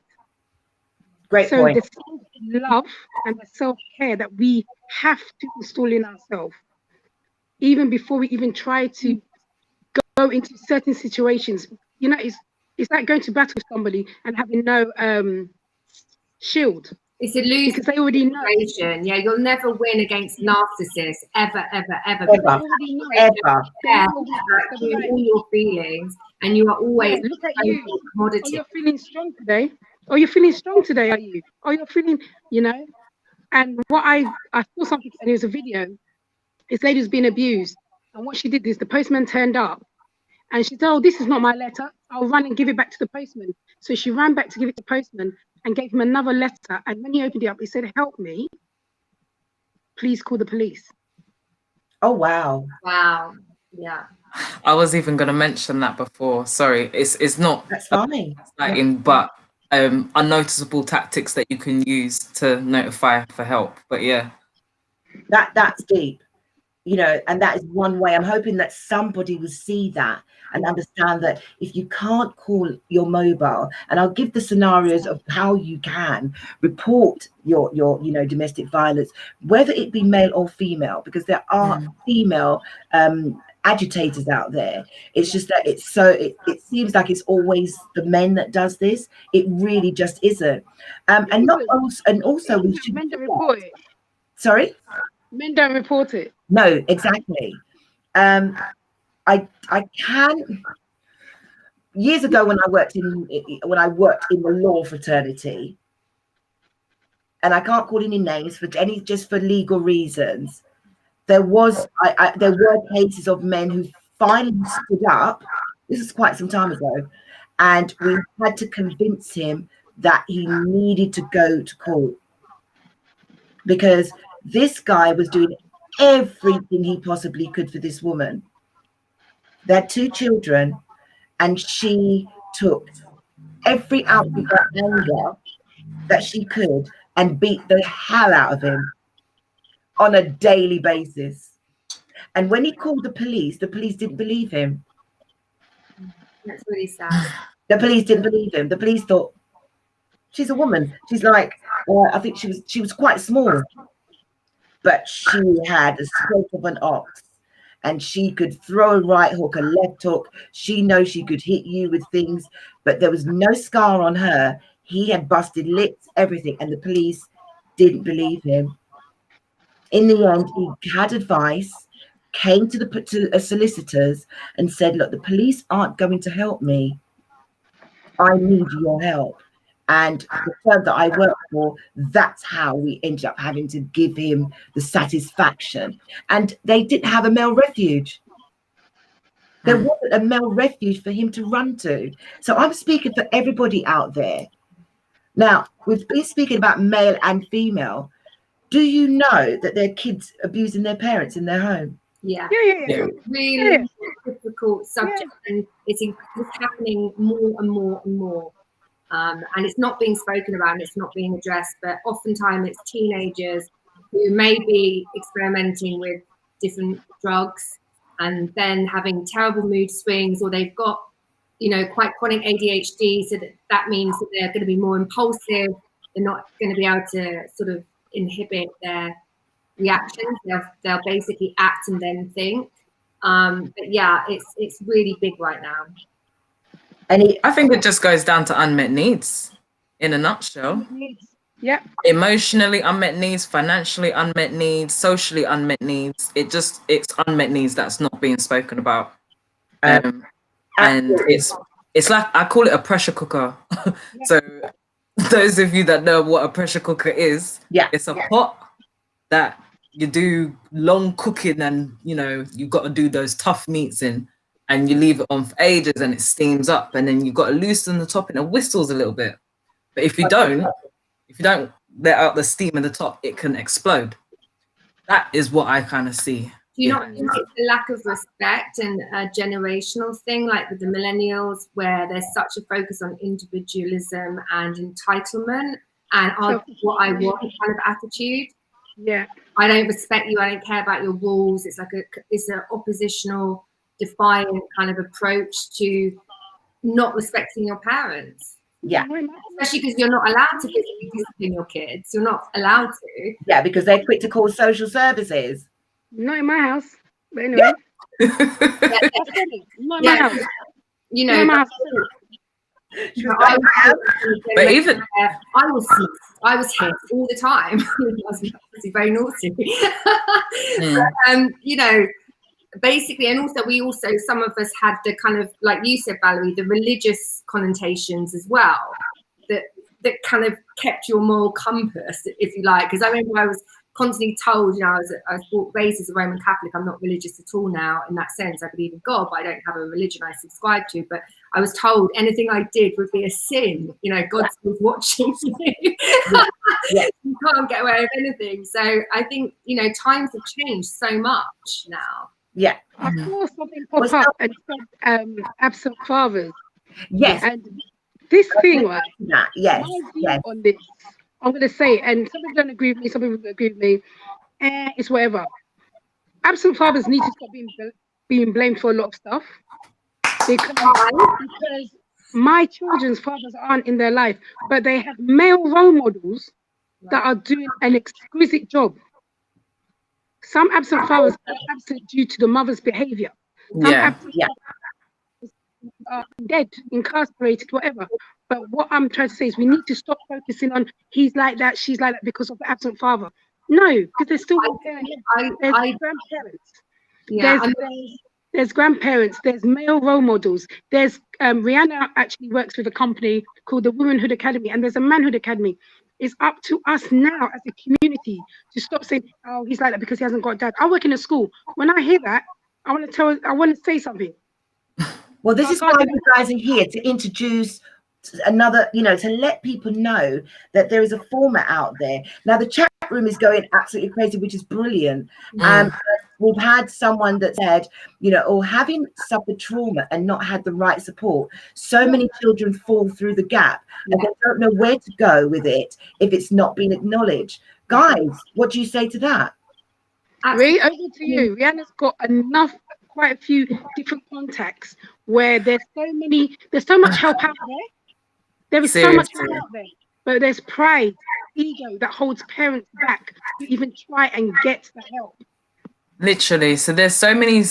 Great so point. The self-love and the self-care that we have to install in ourselves, even before we even try to go into certain situations. You know, it's like going to battle with somebody and having no shield. It's a losing because they already know. Yeah, you'll never win against narcissists, ever. Ever. All your feelings, and you are always look at you. Oh, you're feeling strong today. Oh, you're feeling strong today, are you? Oh, you're feeling, you know. And what I saw something, and it was a video. This lady was being abused, and what she did is the postman turned up, and she said, "Oh, this is not my letter. I'll run and give it back to the postman." So she ran back to give it to the postman and gave him another letter. And when he opened it up, he said, "Help me. Please call the police." Oh, wow. Wow. Yeah. I was even going to mention that before. Sorry, it's not. That's fine. But unnoticeable tactics that you can use to notify for help. But yeah. That's deep. You know, and that is one way. I'm hoping that somebody will see that and understand that if you can't call your mobile, and I'll give the scenarios of how you can report your you know, domestic violence, whether it be male or female, because there are female agitators out there. It's just that it seems like it's always the men that does this. It really just isn't. And also we should men don't report it. Sorry? Men don't report it. No, exactly. I can. Years ago, when I worked in the law fraternity, and I can't call any names just for legal reasons, there were cases of men who finally stood up. This is quite some time ago, and we had to convince him that he needed to go to court because this guy was doing everything he possibly could for this woman. They had 2 children, and she took every outlet of anger that she could and beat the hell out of him on a daily basis. And when he called the police didn't believe him. That's really sad. The police didn't believe him. The police thought, she's a woman. She's like, I think she was quite small. But she had a stroke of an ox, and she could throw a right hook, a left hook. She knows she could hit you with things, but there was no scar on her. He had busted lips, everything, and the police didn't believe him. In the end, he had advice, came to a solicitor's and said, look, the police aren't going to help me. I need your help. And the firm that I work for, that's how we ended up having to give him the satisfaction. And they didn't have a male refuge. There wasn't a male refuge for him to run to. So I'm speaking for everybody out there. Now, we've been speaking about male and female. Do you know that there are kids abusing their parents in their home? Yeah. Yeah. Really difficult subject, and it's happening more and more and more. And it's not being spoken about, and it's not being addressed, but oftentimes it's teenagers who may be experimenting with different drugs and then having terrible mood swings, or they've got, you know, quite chronic ADHD, so that means that they're going to be more impulsive. They're not going to be able to sort of inhibit their reactions. They'll basically act and then think. But yeah, it's really big right now. I think it just goes down to unmet needs in a nutshell. Yeah. Emotionally unmet needs, financially unmet needs, socially unmet needs. It's unmet needs that's not being spoken about. And it's like, I call it a pressure cooker. So those of you that know what a pressure cooker is, it's a pot that you do long cooking, and you know, you've got to do those tough meats in, and you leave it on for ages and it steams up, and then you've got to loosen the top and it whistles a little bit. But if you don't let out the steam in the top, it can explode. That is what I kind of see. Do you not think it's a lack of respect and a generational thing, like with the millennials, where there's such a focus on individualism and entitlement and what I want kind of attitude? Yeah. I don't respect you. I don't care about your rules. It's like it's an oppositional, defiant kind of approach to not respecting your parents. Yeah. Especially because you're not allowed to physically discipline your kids. You're not allowed to. Yeah, because they're quick to call social services. Not in my house. But anyway. Not in my house. You know, but even I was hit all the time. I was very naughty. You know, basically, and also some of us had the kind of, like you said, Valerie, the religious connotations as well, that kind of kept your moral compass, if you like. Because I remember I was constantly told, you know, I was raised as a Roman Catholic. I'm not religious at all now in that sense. I believe in God, but I don't have a religion I subscribe to. But I was told anything I did would be a sin. You know, God's watching you. You can't get away with anything. So I think, you know, times have changed so much now. Yeah. I saw something pop up and said absent fathers. Yes. And this thing, right? Yes. My view on this, I'm going to say, and some people don't agree with me, some people agree with me. It's whatever. Absent fathers need to stop being blamed for a lot of stuff. Because my children's fathers aren't in their life, but they have male role models that are doing an exquisite job. Some absent fathers are absent due to the mother's behavior. Some absent fathers are dead, incarcerated, whatever. But what I'm trying to say is we need to stop focusing on he's like that, she's like that because of the absent father. No, because there's still there's grandparents. There's grandparents, there's male role models. There's Rihanna actually works with a company called the Womanhood Academy, and there's a Manhood Academy. It's up to us now as a community to stop saying, oh, he's like that because he hasn't got a dad. I work in a school. When I hear that, I want to say something. Well, this is why you guys are here, to introduce another, you know, to let people know that there is a format out there. Now, the chat room is going absolutely crazy, which is brilliant. We've had someone that said, you know, or having suffered trauma and not had the right support, so many children fall through the gap and they don't know where to go with it if it's not been acknowledged. Guys, what do you say to that? Ray, over to you. Rihanna's got quite a few different contacts where there's so much help out there. There is so much help out there, but there's pride, ego that holds parents back to even try and get the help. Literally. So there's so many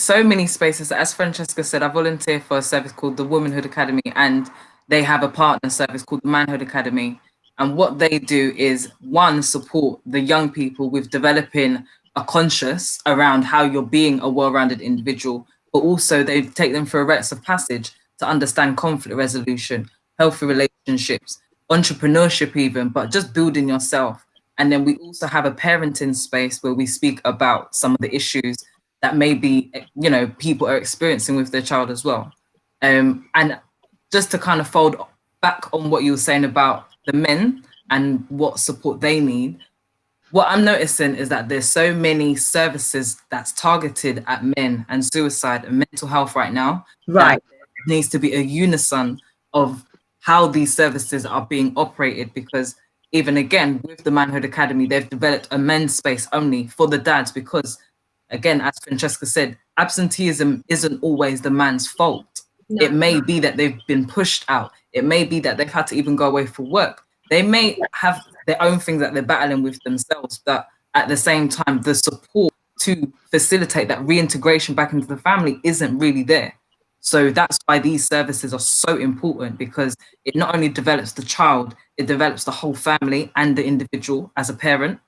spaces. As Francesca said, I volunteer for a service called the Womanhood Academy, and they have a partner service called the Manhood Academy. And what they do is, one, support the young people with developing a conscious around how you're being a well-rounded individual, but also they take them through a rites of passage to understand conflict resolution, healthy relationships, entrepreneurship even, but just building yourself. And then we also have a parenting space where we speak about some of the issues that maybe, you know, people are experiencing with their child as well. And just to kind of fold back on what you were saying about the men and what support they need. What I'm noticing is that there's so many services that's targeted at men and suicide and mental health right now. Right. There needs to be a unison of how these services are being operated, because even again, with the Manhood Academy, they've developed a men's space only for the dads, because again, as Francesca said, absenteeism isn't always the man's fault. No. It may be that they've been pushed out. It may be that they've had to even go away for work. They may have their own things that they're battling with themselves, but at the same time, the support to facilitate that reintegration back into the family isn't really there. So that's why these services are so important, because it not only develops the child, it develops the whole family and the individual as a parent.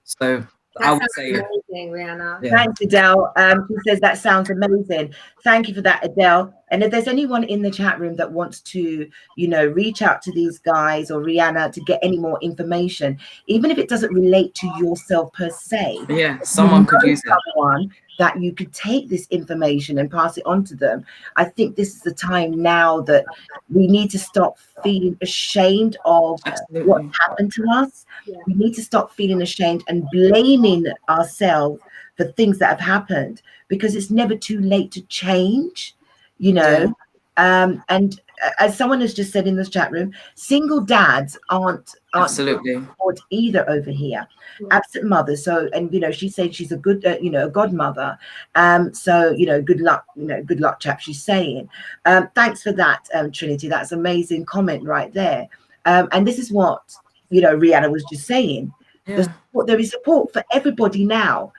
So I would say amazing, Rihanna. Yeah. Thanks, Adele. She says that sounds amazing. Thank you for that, Adele. And if there's anyone in the chat room that wants to, you know, reach out to these guys or Rihanna to get any more information, even if it doesn't relate to yourself per se, someone could use someone that you could take this information and pass it on to them. I think this is the time now that we need to stop feeling ashamed of what happened to us. We need to stop feeling ashamed and blaming ourselves for things that have happened, because it's never too late to change, you know. And as someone has just said in this chat room, single dads aren't absolutely either over here. Absent mothers. So, and you know, she said she's a good, you know, a godmother. So, you know, good luck, chap. She's saying. Thanks for that, Trinity. That's amazing comment right there. And this is what, you know, Rihanna was just saying. There is support for everybody now.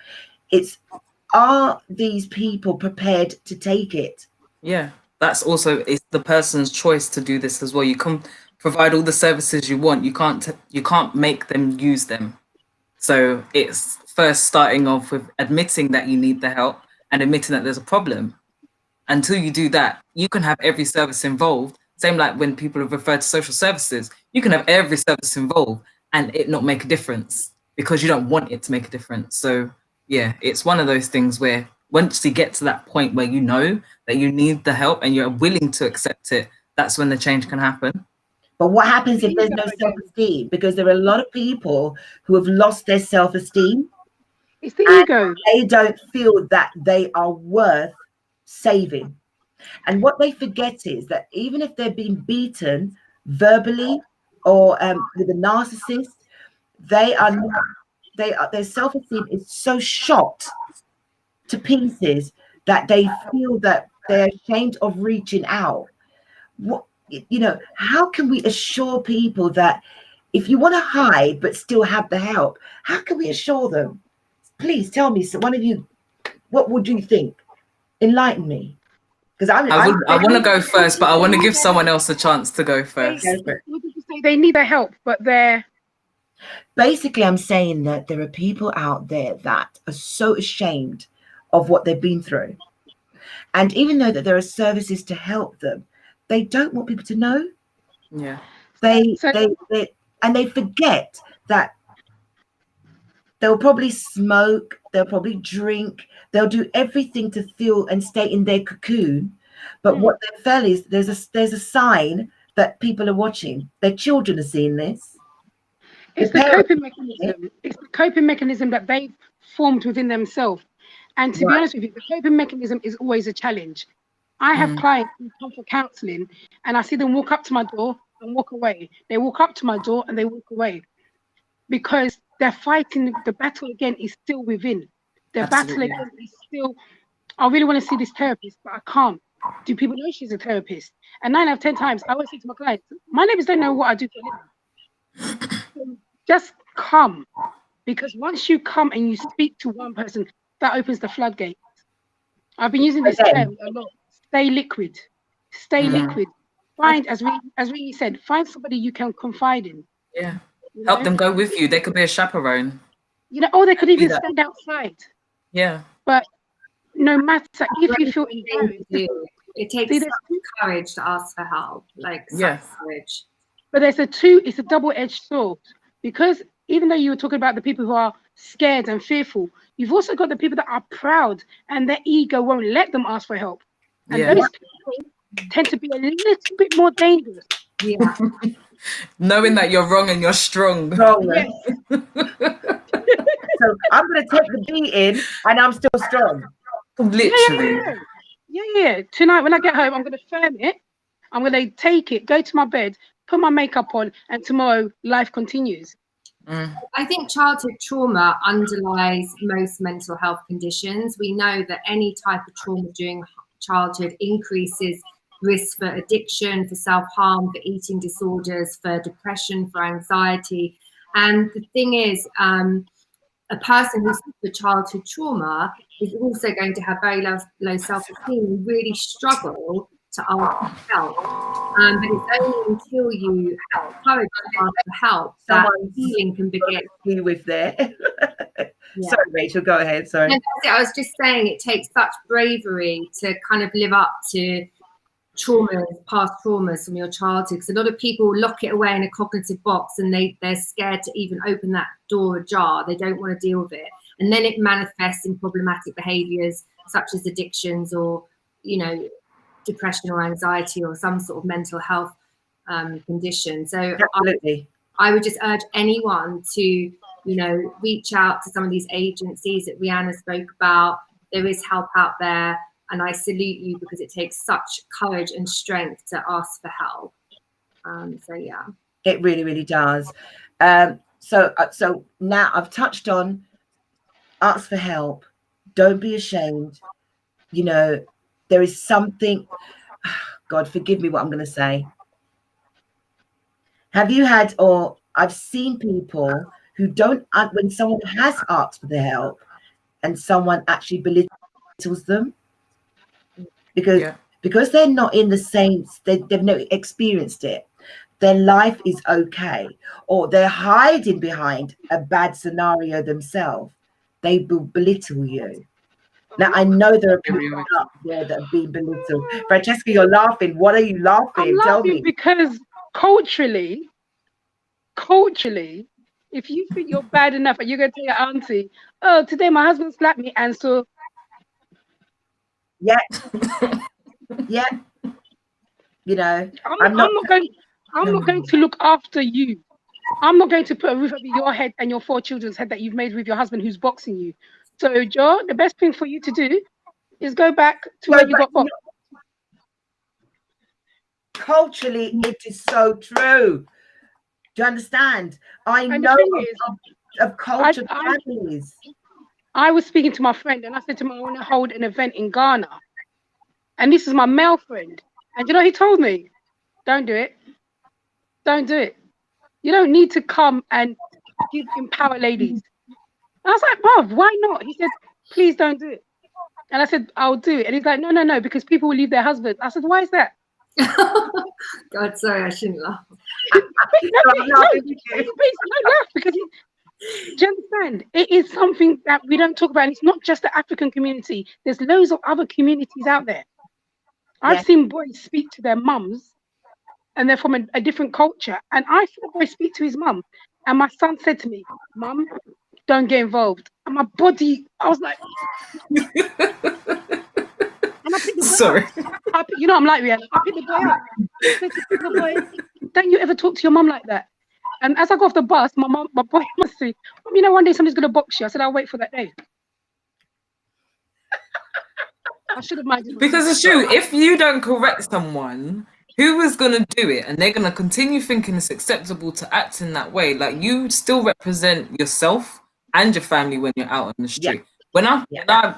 It's, are these people prepared to take it? Yeah, that's also, it's the person's choice to do this as well. You can provide all the services you want. You can't make them use them. So it's first starting off with admitting that you need the help and admitting that there's a problem. Until you do that, you can have every service involved. Same like when people have referred to social services, you can have every service involved and it not make a difference because you don't want it to make a difference. So yeah, it's one of those things where once you get to that point where you know that you need the help and you're willing to accept it, that's when the change can happen. But what happens if there's no self-esteem? Because there are a lot of people who have lost their self-esteem. It's the ego. They don't feel that they are worth saving. And what they forget is that even if they're being beaten verbally or with a narcissist, they are not, their self-esteem is so shot to pieces that they feel that they're ashamed of reaching out. What, you know, how can we assure people that if you want to hide but still have the help, how can we assure them? Please tell me, so one of you, what would you think? Enlighten me. Because I want to go first, but I want to give someone else a chance to go first. What did you say? They need their help, but they're... Basically, I'm saying that there are people out there that are so ashamed of what they've been through. And even though that there are services to help them, they don't want people to know. Yeah. They forget that they'll probably smoke, they'll probably drink, they'll do everything to feel and stay in their cocoon. But what they feel is there's a sign that people are watching. Their children are seeing this. It's the coping mechanism. It's the coping mechanism that they've formed within themselves. And to be honest with you, the coping mechanism is always a challenge. I have clients who come for counselling and I see them walk up to my door and walk away. They walk up to my door and they walk away because they're fighting. The battle again is still within. The battle again is still, I really want to see this therapist, but I can't. Do people know she's a therapist? And 9 out of 10 times, I always say to my clients, my neighbours don't know what I do for a living. So just come, because once you come and you speak to one person, that opens the floodgates. I've been using this term a lot. Stay liquid. Stay liquid. Find, as we said, find somebody you can confide in. Yeah. Help them go with you. They could be a chaperone. You know, or they could even stand outside. Yeah. But no matter if you feel embarrassed, it takes courage to ask for help. Like courage. But it's a double-edged sword, because even though you were talking about the people who are scared and fearful, you've also got the people that are proud and their ego won't let them ask for help. And those people tend to be a little bit more dangerous. Yeah. Knowing that you're wrong and you're strong. Yes. So I'm going to take the beating and I'm still strong. Literally. Yeah. Tonight when I get home, I'm going to firm it. I'm going to take it, go to my bed, put my makeup on, and tomorrow life continues. I think childhood trauma underlies most mental health conditions. We know that any type of trauma during childhood increases risk for addiction, for self-harm, for eating disorders, for depression, for anxiety. And the thing is, a person who suffered childhood trauma is also going to have very low self-esteem and really struggle to ask for help. But it's only until you have courage to ask for help that healing can begin. With there. Sorry, Rachel, go ahead. Sorry. No, that's it. I was just saying it takes such bravery to kind of live up to past traumas from your childhood, because a lot of people lock it away in a cognitive box and they're scared to even open that door ajar. They don't want to deal with it, and then it manifests in problematic behaviors such as addictions or depression or anxiety or some sort of mental health condition. So absolutely, I would just urge anyone to reach out to some of these agencies that Rihanna spoke about. There is help out there. And I salute you, because it takes such courage and strength to ask for help. So yeah, it really, really does. So now I've touched on ask for help. Don't be ashamed. There is something. God, forgive me what I'm going to say. Have you had, or I've seen people who don't, when someone has asked for the help, and someone actually belittles them. Because they're not in the same, they've never experienced it. Their life is okay, or they're hiding behind a bad scenario themselves. They will belittle you. Now I know there are people out there that have been belittled. Francesca, you're laughing. What are you laughing? Tell me. Because culturally, if you think you're bad enough and you're going to tell your auntie, "Oh, today my husband slapped me," and so. Yeah. I'm not going to look after you. I'm not going to put a roof over your head and your 4 children's head that you've made with your husband who's boxing you. So, Joe, the best thing for you to do is go back to where you got boxed. Culturally, it is so true. Do you understand? I know of cultured families. I was speaking to my friend and I said to him, I want to hold an event in Ghana. And this is my male friend. And he told me, don't do it. Don't do it. You don't need to come and empower ladies. And I was like, bruv, why not? He said, please don't do it. And I said, I'll do it. And he's like, no, because people will leave their husbands. I said, why is that? God, sorry, I shouldn't laugh. Because do you understand? It is something that we don't talk about. And it's not just the African community. There's loads of other communities out there. I've seen boys speak to their mums and they're from a different culture. And I saw a boy speak to his mum. And my son said to me, "Mum, don't get involved." And my body, I was like... And I picked the boy Sorry. up. I'm like Rihanna. I picked the boy up. I said to the boy, don't you ever talk to your mum like that? And as I got off the bus, my boy must say, "Mum, one day somebody's going to box you." I said, "I'll wait for that day." I should have minded. Because it's true. If you don't correct someone, who is going to do it? And they're going to continue thinking it's acceptable to act in that way. Like, you still represent yourself and your family when you're out on the street. When I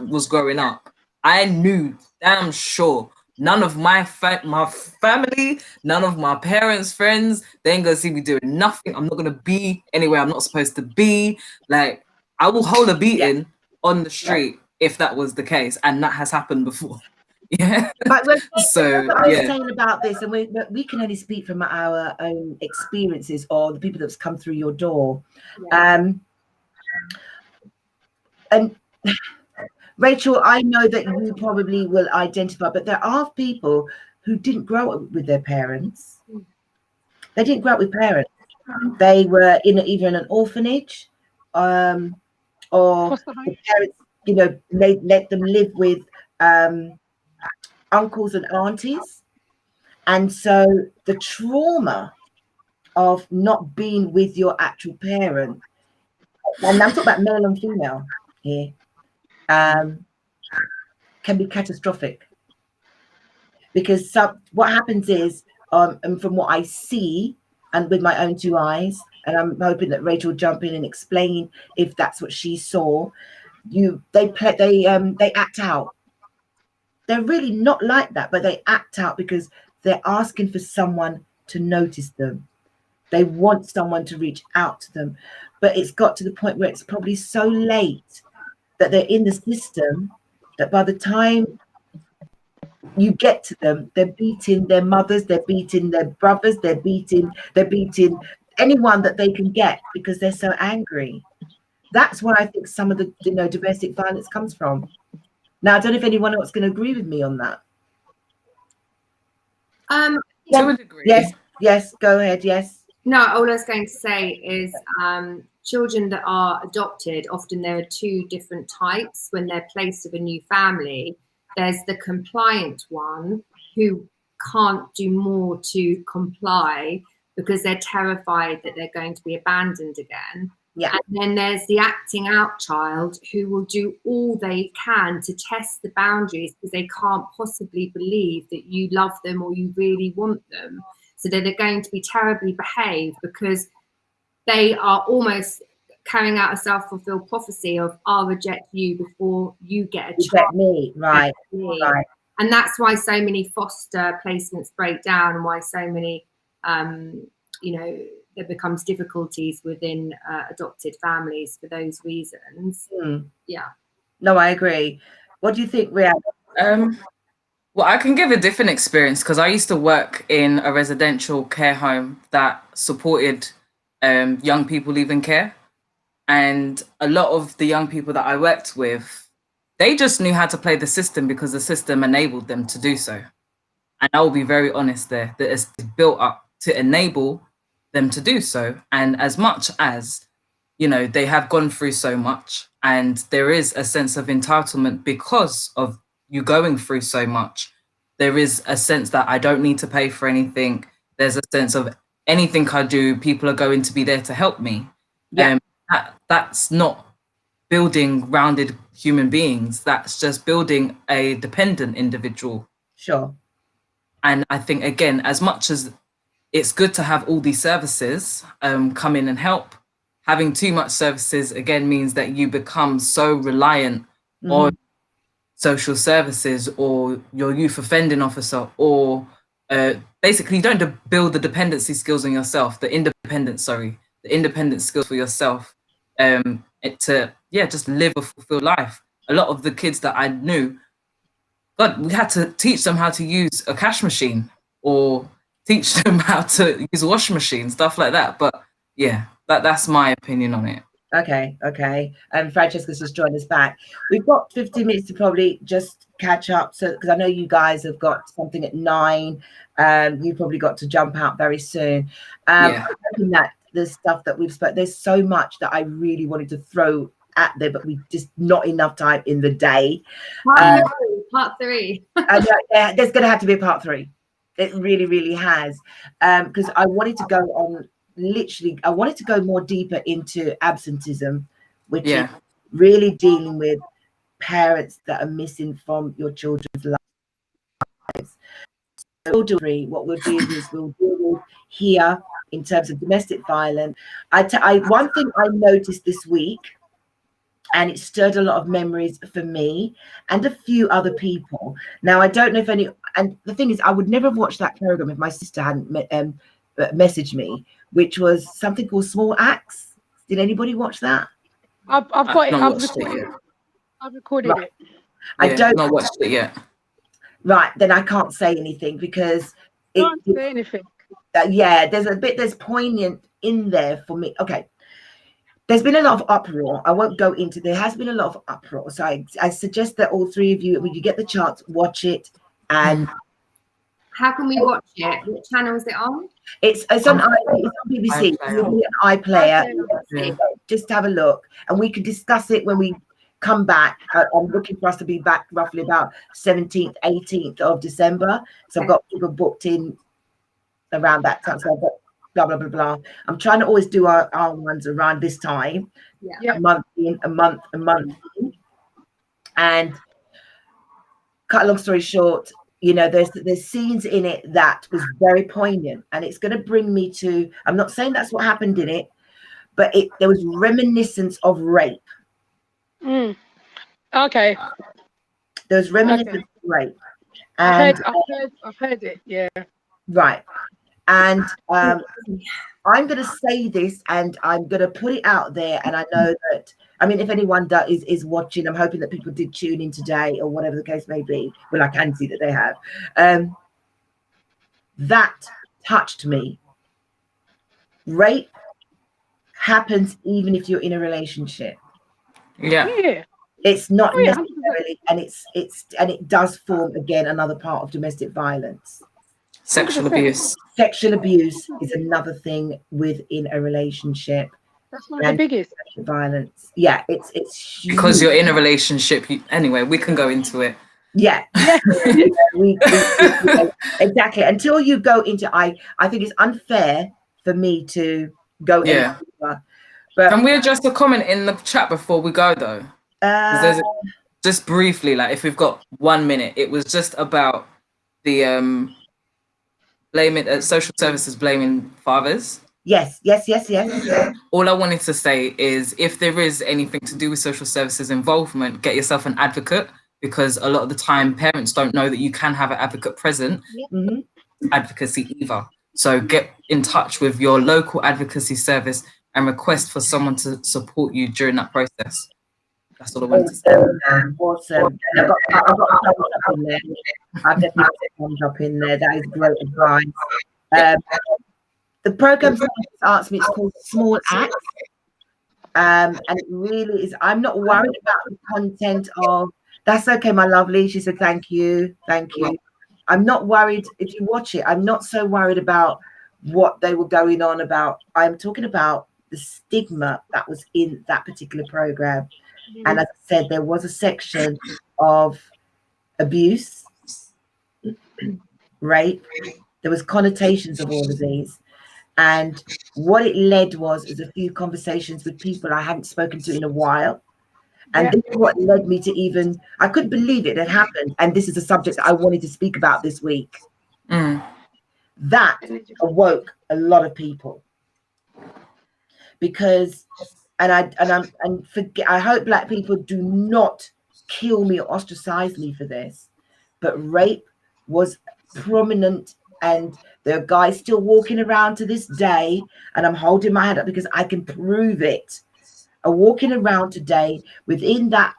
was growing up, I knew damn sure none of my family, none of my parents' friends, they ain't going to see me doing nothing. I'm not going to be anywhere I'm not supposed to be. Like, I will hold a beating on the street if that was the case. And that has happened before. Yeah. But so what I was saying about this, and we can only speak from our own experiences or the people that's come through your door. And Rachel, I know that you probably will identify, but there are people who didn't grow up with their parents. They didn't grow up with parents. They were either in an orphanage, or the parents, let them live with uncles and aunties. And so the trauma of not being with your actual parent, and I'm talking about male and female here, can be catastrophic. Because what happens is, and from what I see, and with my own two eyes, and I'm hoping that Rachel will jump in and explain if that's what she saw. They act out. They're really not like that, but they act out because they're asking for someone to notice them. They want someone to reach out to them, but it's got to the point where it's probably so late that they're in the system that by the time you get to them, they're beating their mothers, they're beating their brothers, they're beating anyone that they can get because they're so angry. That's where I think some of the domestic violence comes from. Now, I don't know if anyone else can agree with me on that. To a degree. Yes, go ahead. Yes. No, all I was going to say is children that are adopted, often there are two different types when they're placed with a new family. There's the compliant one who can't do more to comply because they're terrified that they're going to be abandoned again. Yeah. And then there's the acting out child who will do all they can to test the boundaries because they can't possibly believe that you love them or you really want them. So that they're going to be terribly behaved because they are almost carrying out a self-fulfilled prophecy of I'll reject you before you get a chance. Reject me, right. Right. And that's why so many foster placements break down and why so many, there becomes difficulties within adopted families for those reasons. Yeah. No, I agree. What do you think, Rhiannon? Well, I can give a different experience because I used to work in a residential care home that supported young people leaving care. And a lot of the young people that I worked with, they just knew how to play the system because the system enabled them to do so. And I will be very honest there, that it's built up to enable them to do so. And as much as, they have gone through so much and there is a sense of entitlement because of you going through so much, there is a sense that I don't need to pay for anything. There's a sense of anything I do, people are going to be there to help me. Yeah. That's not building rounded human beings. That's just building a dependent individual. Sure. And I think, again, as much as it's good to have all these services come in and help, having too much services, again, means that you become so reliant on social services or your youth offending officer, or basically you don't build the dependency skills on yourself, the independent skills for yourself to just live a fulfilled life. A lot of the kids that I knew, we had to teach them how to use a cash machine or teach them how to use a washing machine, stuff like that. But yeah, that's my opinion on it. Okay. Francesca's just joined us back. We've got 15 minutes to probably just catch up. So, because I know you guys have got something at 9. You probably got to jump out very soon. I'm hoping that the stuff that we've spoken, there's so much that I really wanted to throw at there, but we just not enough time in the day. Part three. There's going to have to be a part 3. It really, really has. Because I wanted to go on. Literally, I wanted to go more deeper into absenteeism, which is really dealing with parents that are missing from your children's lives. So what we'll do is we'll deal with here in terms of domestic violence. One thing I noticed this week, and it stirred a lot of memories for me and a few other people. Now, I don't know if any, and the thing is, I would never have watched that program if my sister hadn't messaged me, which was something called Small Acts. Did anybody watch that? I've got it. I've recorded it. I don't not watched it yet. Right, then I can't say anything because Can't say anything. There's poignant in there for me. Okay. There's been a lot of uproar. I won't go into. There has been a lot of uproar. So I suggest that all 3 of you, when you get the chance, watch it. And how can we watch it? What channel is it on? It's on BBC. An iPlayer. Just have a look, and we can discuss it when we come back. I'm looking for us to be back roughly about 17th, 18th of December. So I've got people booked in around that time. So I've got blah, blah, blah, blah. I'm trying to always do our ones around this time, Yeah. a month in, a month in. And cut a long story short, you know, there's scenes in it that was very poignant, and it's going to bring me to, I'm not saying that's what happened in it, but there was reminiscence of rape. Okay. There's reminiscence of rape. And I've heard it, yeah. Right. And I'm going to say this, and I'm going to put it out there, and I know that, I mean, if anyone is watching, I'm hoping that people did tune in today or whatever the case may be. Well, I can see that they have. That touched me. Rape happens even if you're in a relationship. Yeah. It's not necessarily, and it does form again another part of domestic violence. Sexual abuse. Sexual abuse is another thing within a relationship. That's one of the biggest. Violence. Yeah, it's huge. Because you're in a relationship. Anyway, we can go into it. Yeah. we exactly. Until you go into, I think it's unfair for me to go into. But can we address the comment in the chat before we go though? Just briefly, like if we've got 1 minute, it was just about the blaming social services blaming fathers. Yes. All I wanted to say is if there is anything to do with social services involvement, get yourself an advocate, because a lot of the time parents don't know that you can have an advocate present. Advocacy either. So get in touch with your local advocacy service and request for someone to support you during that process. That's all I wanted to say. Awesome. I've got a thumbs up in there. I've definitely got a thumbs up in there. That is great advice. The program asks me, it's called Small Acts. And it really is, I'm not worried about the content of, that's okay, my lovely. She said, thank you. I'm not worried. If you watch it, I'm not so worried about what they were going on about. I'm talking about the stigma that was in that particular program. And as I said, there was a section of abuse, rape. There was connotations of all of these. And what it led is a few conversations with people I hadn't spoken to in a while. And this is what led me to I couldn't believe it had happened. And this is a subject that I wanted to speak about this week. That awoke a lot of people. Because, I hope Black people do not kill me or ostracize me for this, but rape was prominent, and there are guys still walking around to this day, and I'm holding my head up because I can prove it, are walking around today within that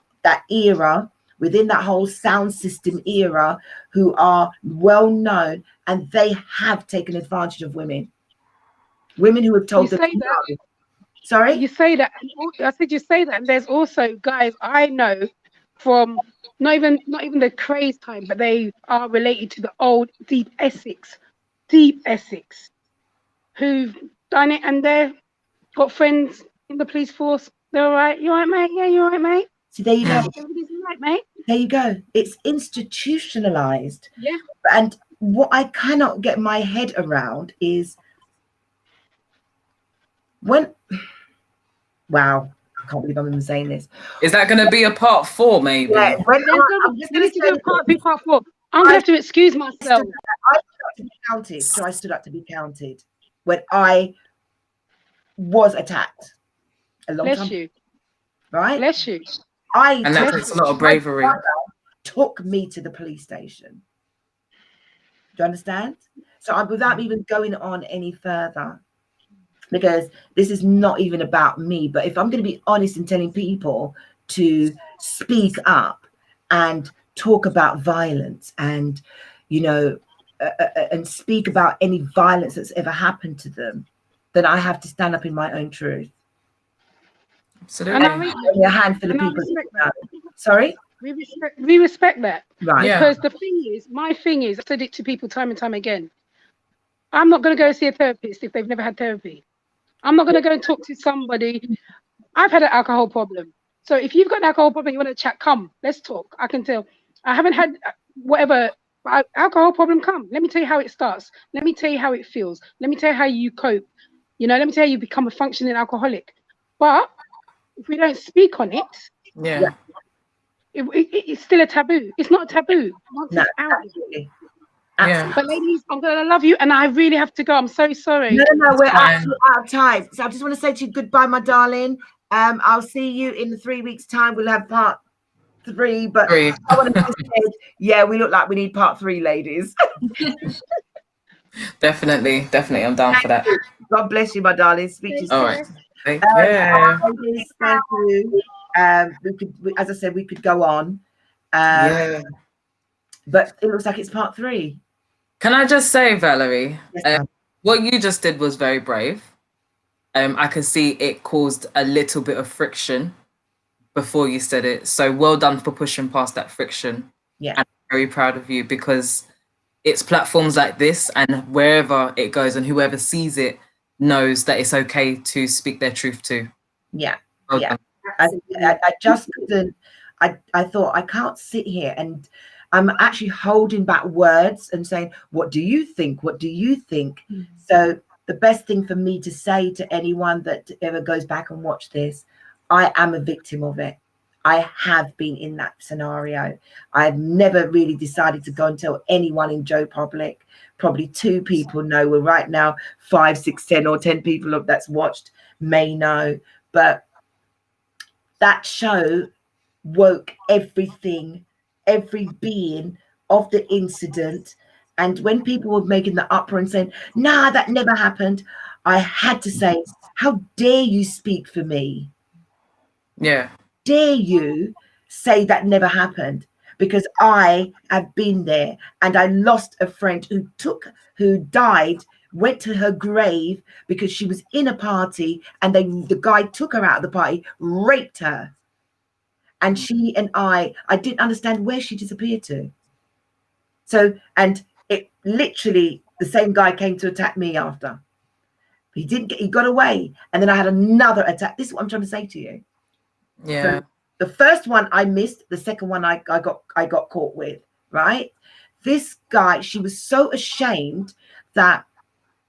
era, within that whole sound system era, who are well known, and they have taken advantage of women who have told them no. Sorry? You say that. I said you say that. And there's also guys I know from not even the craze time, but they are related to the old deep Essex, who've done it, and they've got friends in the police force. They're all right. You all right, mate? Yeah, you all right, mate? So there you go. Everybody's all right, mate. There you go. It's institutionalized. Yeah. And what I cannot get my head around is wow, I can't believe I'm even saying this. Is that going to be a part 4, maybe? Yeah, I'm going to do part 4. I'm going to have to excuse myself. I stood up to be counted when I was attacked a long time. You. Right? Bless you. And that takes a lot of bravery. Took me to the police station. Do you understand? So without even going on any further, because this is not even about me, but if I'm going to be honest in telling people to speak up and talk about violence and, and speak about any violence that's ever happened to them, then I have to stand up in my own truth. Absolutely. A handful of people. Sorry? We respect that. Right. Yeah. Because my thing is, I said it to people time and time again. I'm not going to go see a therapist if they've never had therapy. I'm not going to go and talk to somebody. I've had an alcohol problem. So if you've got an alcohol problem, you want to chat, come, let's talk. I can tell. I haven't had whatever But alcohol problem come. Let me tell you how it starts. Let me tell you how it feels. Let me tell you how you cope. Let me tell you, you become a functioning alcoholic. But if we don't speak on it, it's still a taboo. It's not a taboo once it's out. Absolutely. But ladies, I'm gonna love you, and I really have to go. I'm so sorry. No, we're absolutely out of time. So I just want to say to you goodbye, my darling. I'll see you in 3 weeks' time. We'll have part 3, but I want to say, we look like we need part 3, ladies. Definitely, I'm down for that. God bless you, my darling. Speak to you soon. All right. Thank you. Ladies, thank you. As I said, we could go on. But it looks like it's part 3. Can I just say, Valerie, what you just did was very brave. I can see it caused a little bit of friction before you said it. So well done for pushing past that friction. Yeah. I'm very proud of you, because it's platforms like this, and wherever it goes and whoever sees it knows that it's okay to speak their truth too. Yeah. Well yeah. done. I just couldn't. I thought I can't sit here, and I'm actually holding back words and saying, what do you think? What do you think? So the best thing for me to say to anyone that ever goes back and watch this, I am a victim of it. I have been in that scenario. I've never really decided to go and tell anyone in Joe Public. Probably 2 people know. Well, right now, 5, 6, 10 or 10 people that's watched may know. But that show woke everything, every being of the incident. And when people were making the uproar and saying, nah, that never happened, I had to say, how dare you speak for me? Yeah. Dare you say that never happened? Because I have been there, and I lost a friend who died, went to her grave because she was in a party, and the guy took her out of the party, raped her. And she and I didn't understand where she disappeared to. So, and it literally, the same guy came to attack me after. He got away. And then I had another attack. This is what I'm trying to say to you. Yeah. So the first one I missed, the second one I got caught with, right? This guy, she was so ashamed that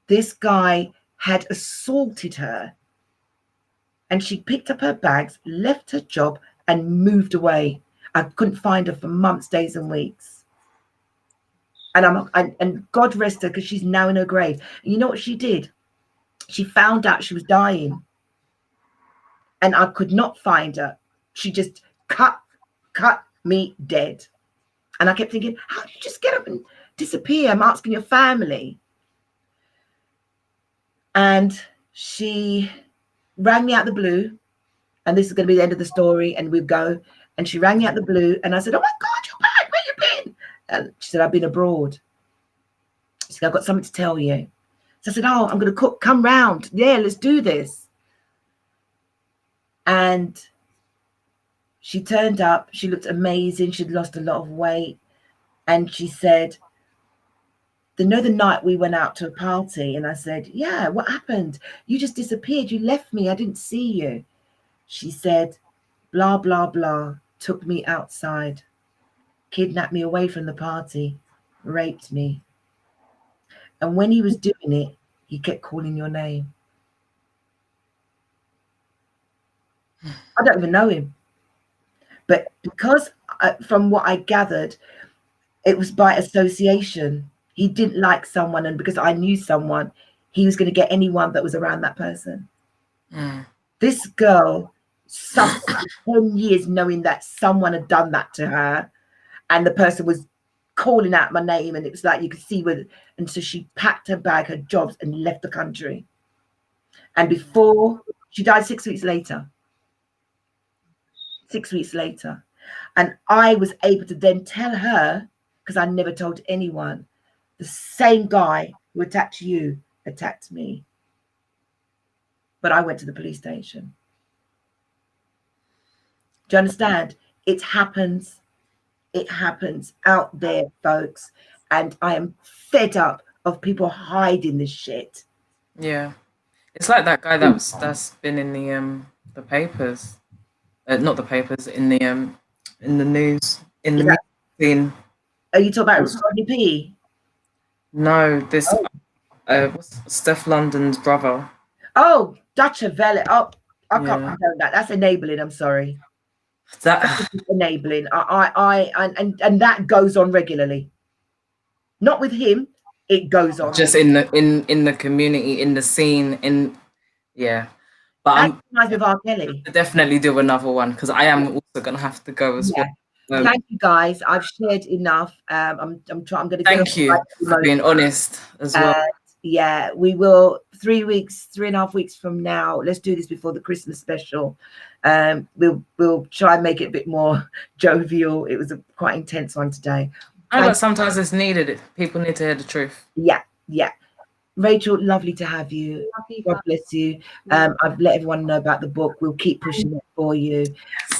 this guy had assaulted her. And she picked up her bags, left her job, and moved away. I couldn't find her for months, days, and weeks. And God rest her, because she's now in her grave. And you know what she did? She found out she was dying, and I could not find her. She just cut me dead. And I kept thinking, how did you just get up and disappear? I'm asking your family. And she rang me out the blue, and this is going to be the end of the story, and we'd go. And she rang me out the blue, and I said, oh my God, you're back, where you been? And she said, I've been abroad. She said, I've got something to tell you. So I said, oh, I'm going to cook, come round. Yeah, let's do this. And she turned up. She looked amazing. She'd lost a lot of weight. And she said, the night we went out to a party, and I said, yeah, what happened? You just disappeared. You left me. I didn't see you. She said, blah, blah, blah, took me outside, kidnapped me away from the party, raped me. And when he was doing it, he kept calling your name. I don't even know him. But because from what I gathered, it was by association. He didn't like someone, and because I knew someone, he was going to get anyone that was around that person. This girl suffered 10 years knowing that someone had done that to her, and the person was calling out my name, and it was like you could see and so she packed her bag, her jobs, and left the country. And before she died 6 weeks later. 6 weeks later. And I was able to then tell her, because I never told anyone, the same guy who attacked you attacked me. But I went to the police station. Do you understand? It happens. It happens out there, folks. And I am fed up of people hiding this shit. Yeah. It's like that guy that's been in the papers. Not the papers, in the news, in the scene. Are you talking about Rodney P? No, this what's Steph London's brother. Oh, Dutch Vele. Oh, I can't Yeah. condone that. That's enabling. I'm sorry. That That's enabling. And that goes on regularly. Not with him. It goes on. just in the community, in the scene, yeah. But That's nice with R. Kelly. Definitely do another one because I am also gonna have to go as well. Thank you guys. I've shared enough. I'm going to get. Thank you for being honest as well. Yeah, we will 3.5 weeks from now. Let's do this before the Christmas special. We'll try and make it a bit more jovial. It was a quite intense one today. But sometimes it's needed. People need to hear the truth. Yeah. Rachel, lovely to have you. God bless you. I've let everyone know about the book. We'll keep pushing it for you.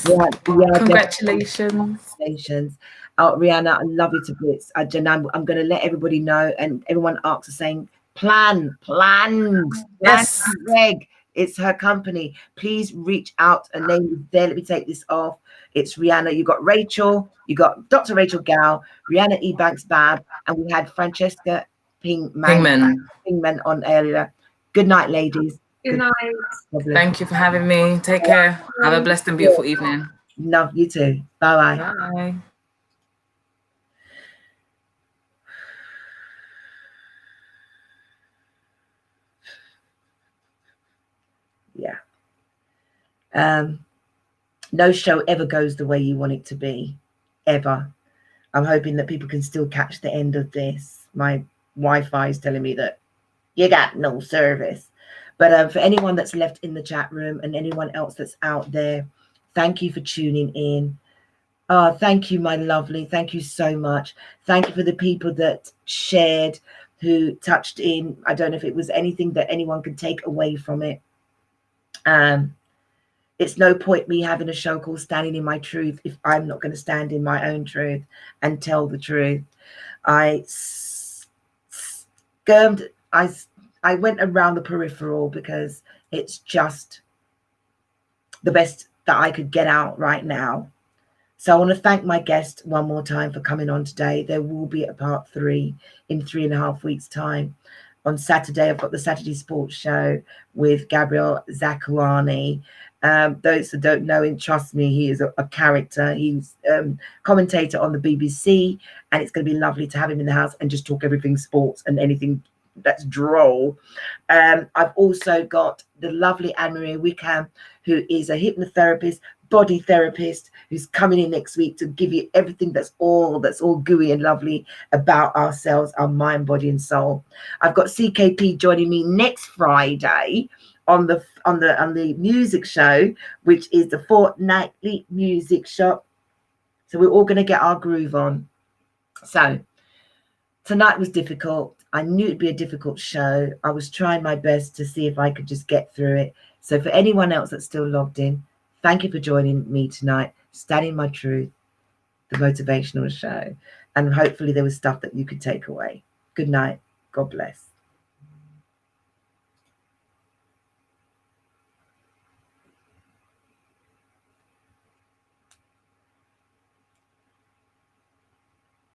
Yeah, congratulations. Congratulations. Rihanna, I love you to bits. I'm going to let everybody know, and everyone asks is saying, plans. Yes. Greg, it's her company. Please reach out. A name is there. Let me take this off. It's Rihanna. You got Rachel. You got Dr. Rachel Gow, Rihanna Ebanks-Babb, and we had Francesca Pingman on earlier. Good night, ladies. Good night. Thank you for having me. Take care. Have a blessed and beautiful evening. Love you too. Bye-bye. Bye. Yeah. No show ever goes the way you want it to be, ever. I'm hoping that people can still catch the end of this. My Wi-Fi is telling me that you got no service. But for anyone that's left in the chat room and anyone else that's out there, thank you for tuning in. Thank you, my lovely. Thank you so much. Thank you for the people that shared, who touched in. I don't know if it was anything that anyone could take away from it. It's no point me having a show called Standing in My Truth if I'm not going to stand in my own truth and tell the truth. I went around the peripheral because it's just the best that I could get out right now. So I want to thank my guest one more time for coming on today. There will be a part 3 in 3.5 weeks' time. On Saturday, I've got the Saturday Sports Show with Gabriel Zakuani. Those who don't know him, trust me, he is a character. He's commentator on the BBC, and it's going to be lovely to have him in the house and just talk everything sports and anything that's droll. I've also got the lovely Anne-Marie Wickham, who is a hypnotherapist, body therapist, who's coming in next week to give you everything that's all gooey and lovely about ourselves, our mind, body, and soul. I've got CKP joining me next Friday on the music show, which is the fortnightly music shop. So we're all going to get our groove on. So tonight was difficult. I knew it'd be a difficult show. I was trying my best to see if I could just get through it. So for anyone else that's still logged in, thank you for joining me tonight. Standing My Truth, the motivational show. And hopefully there was stuff that you could take away. Good night. God bless.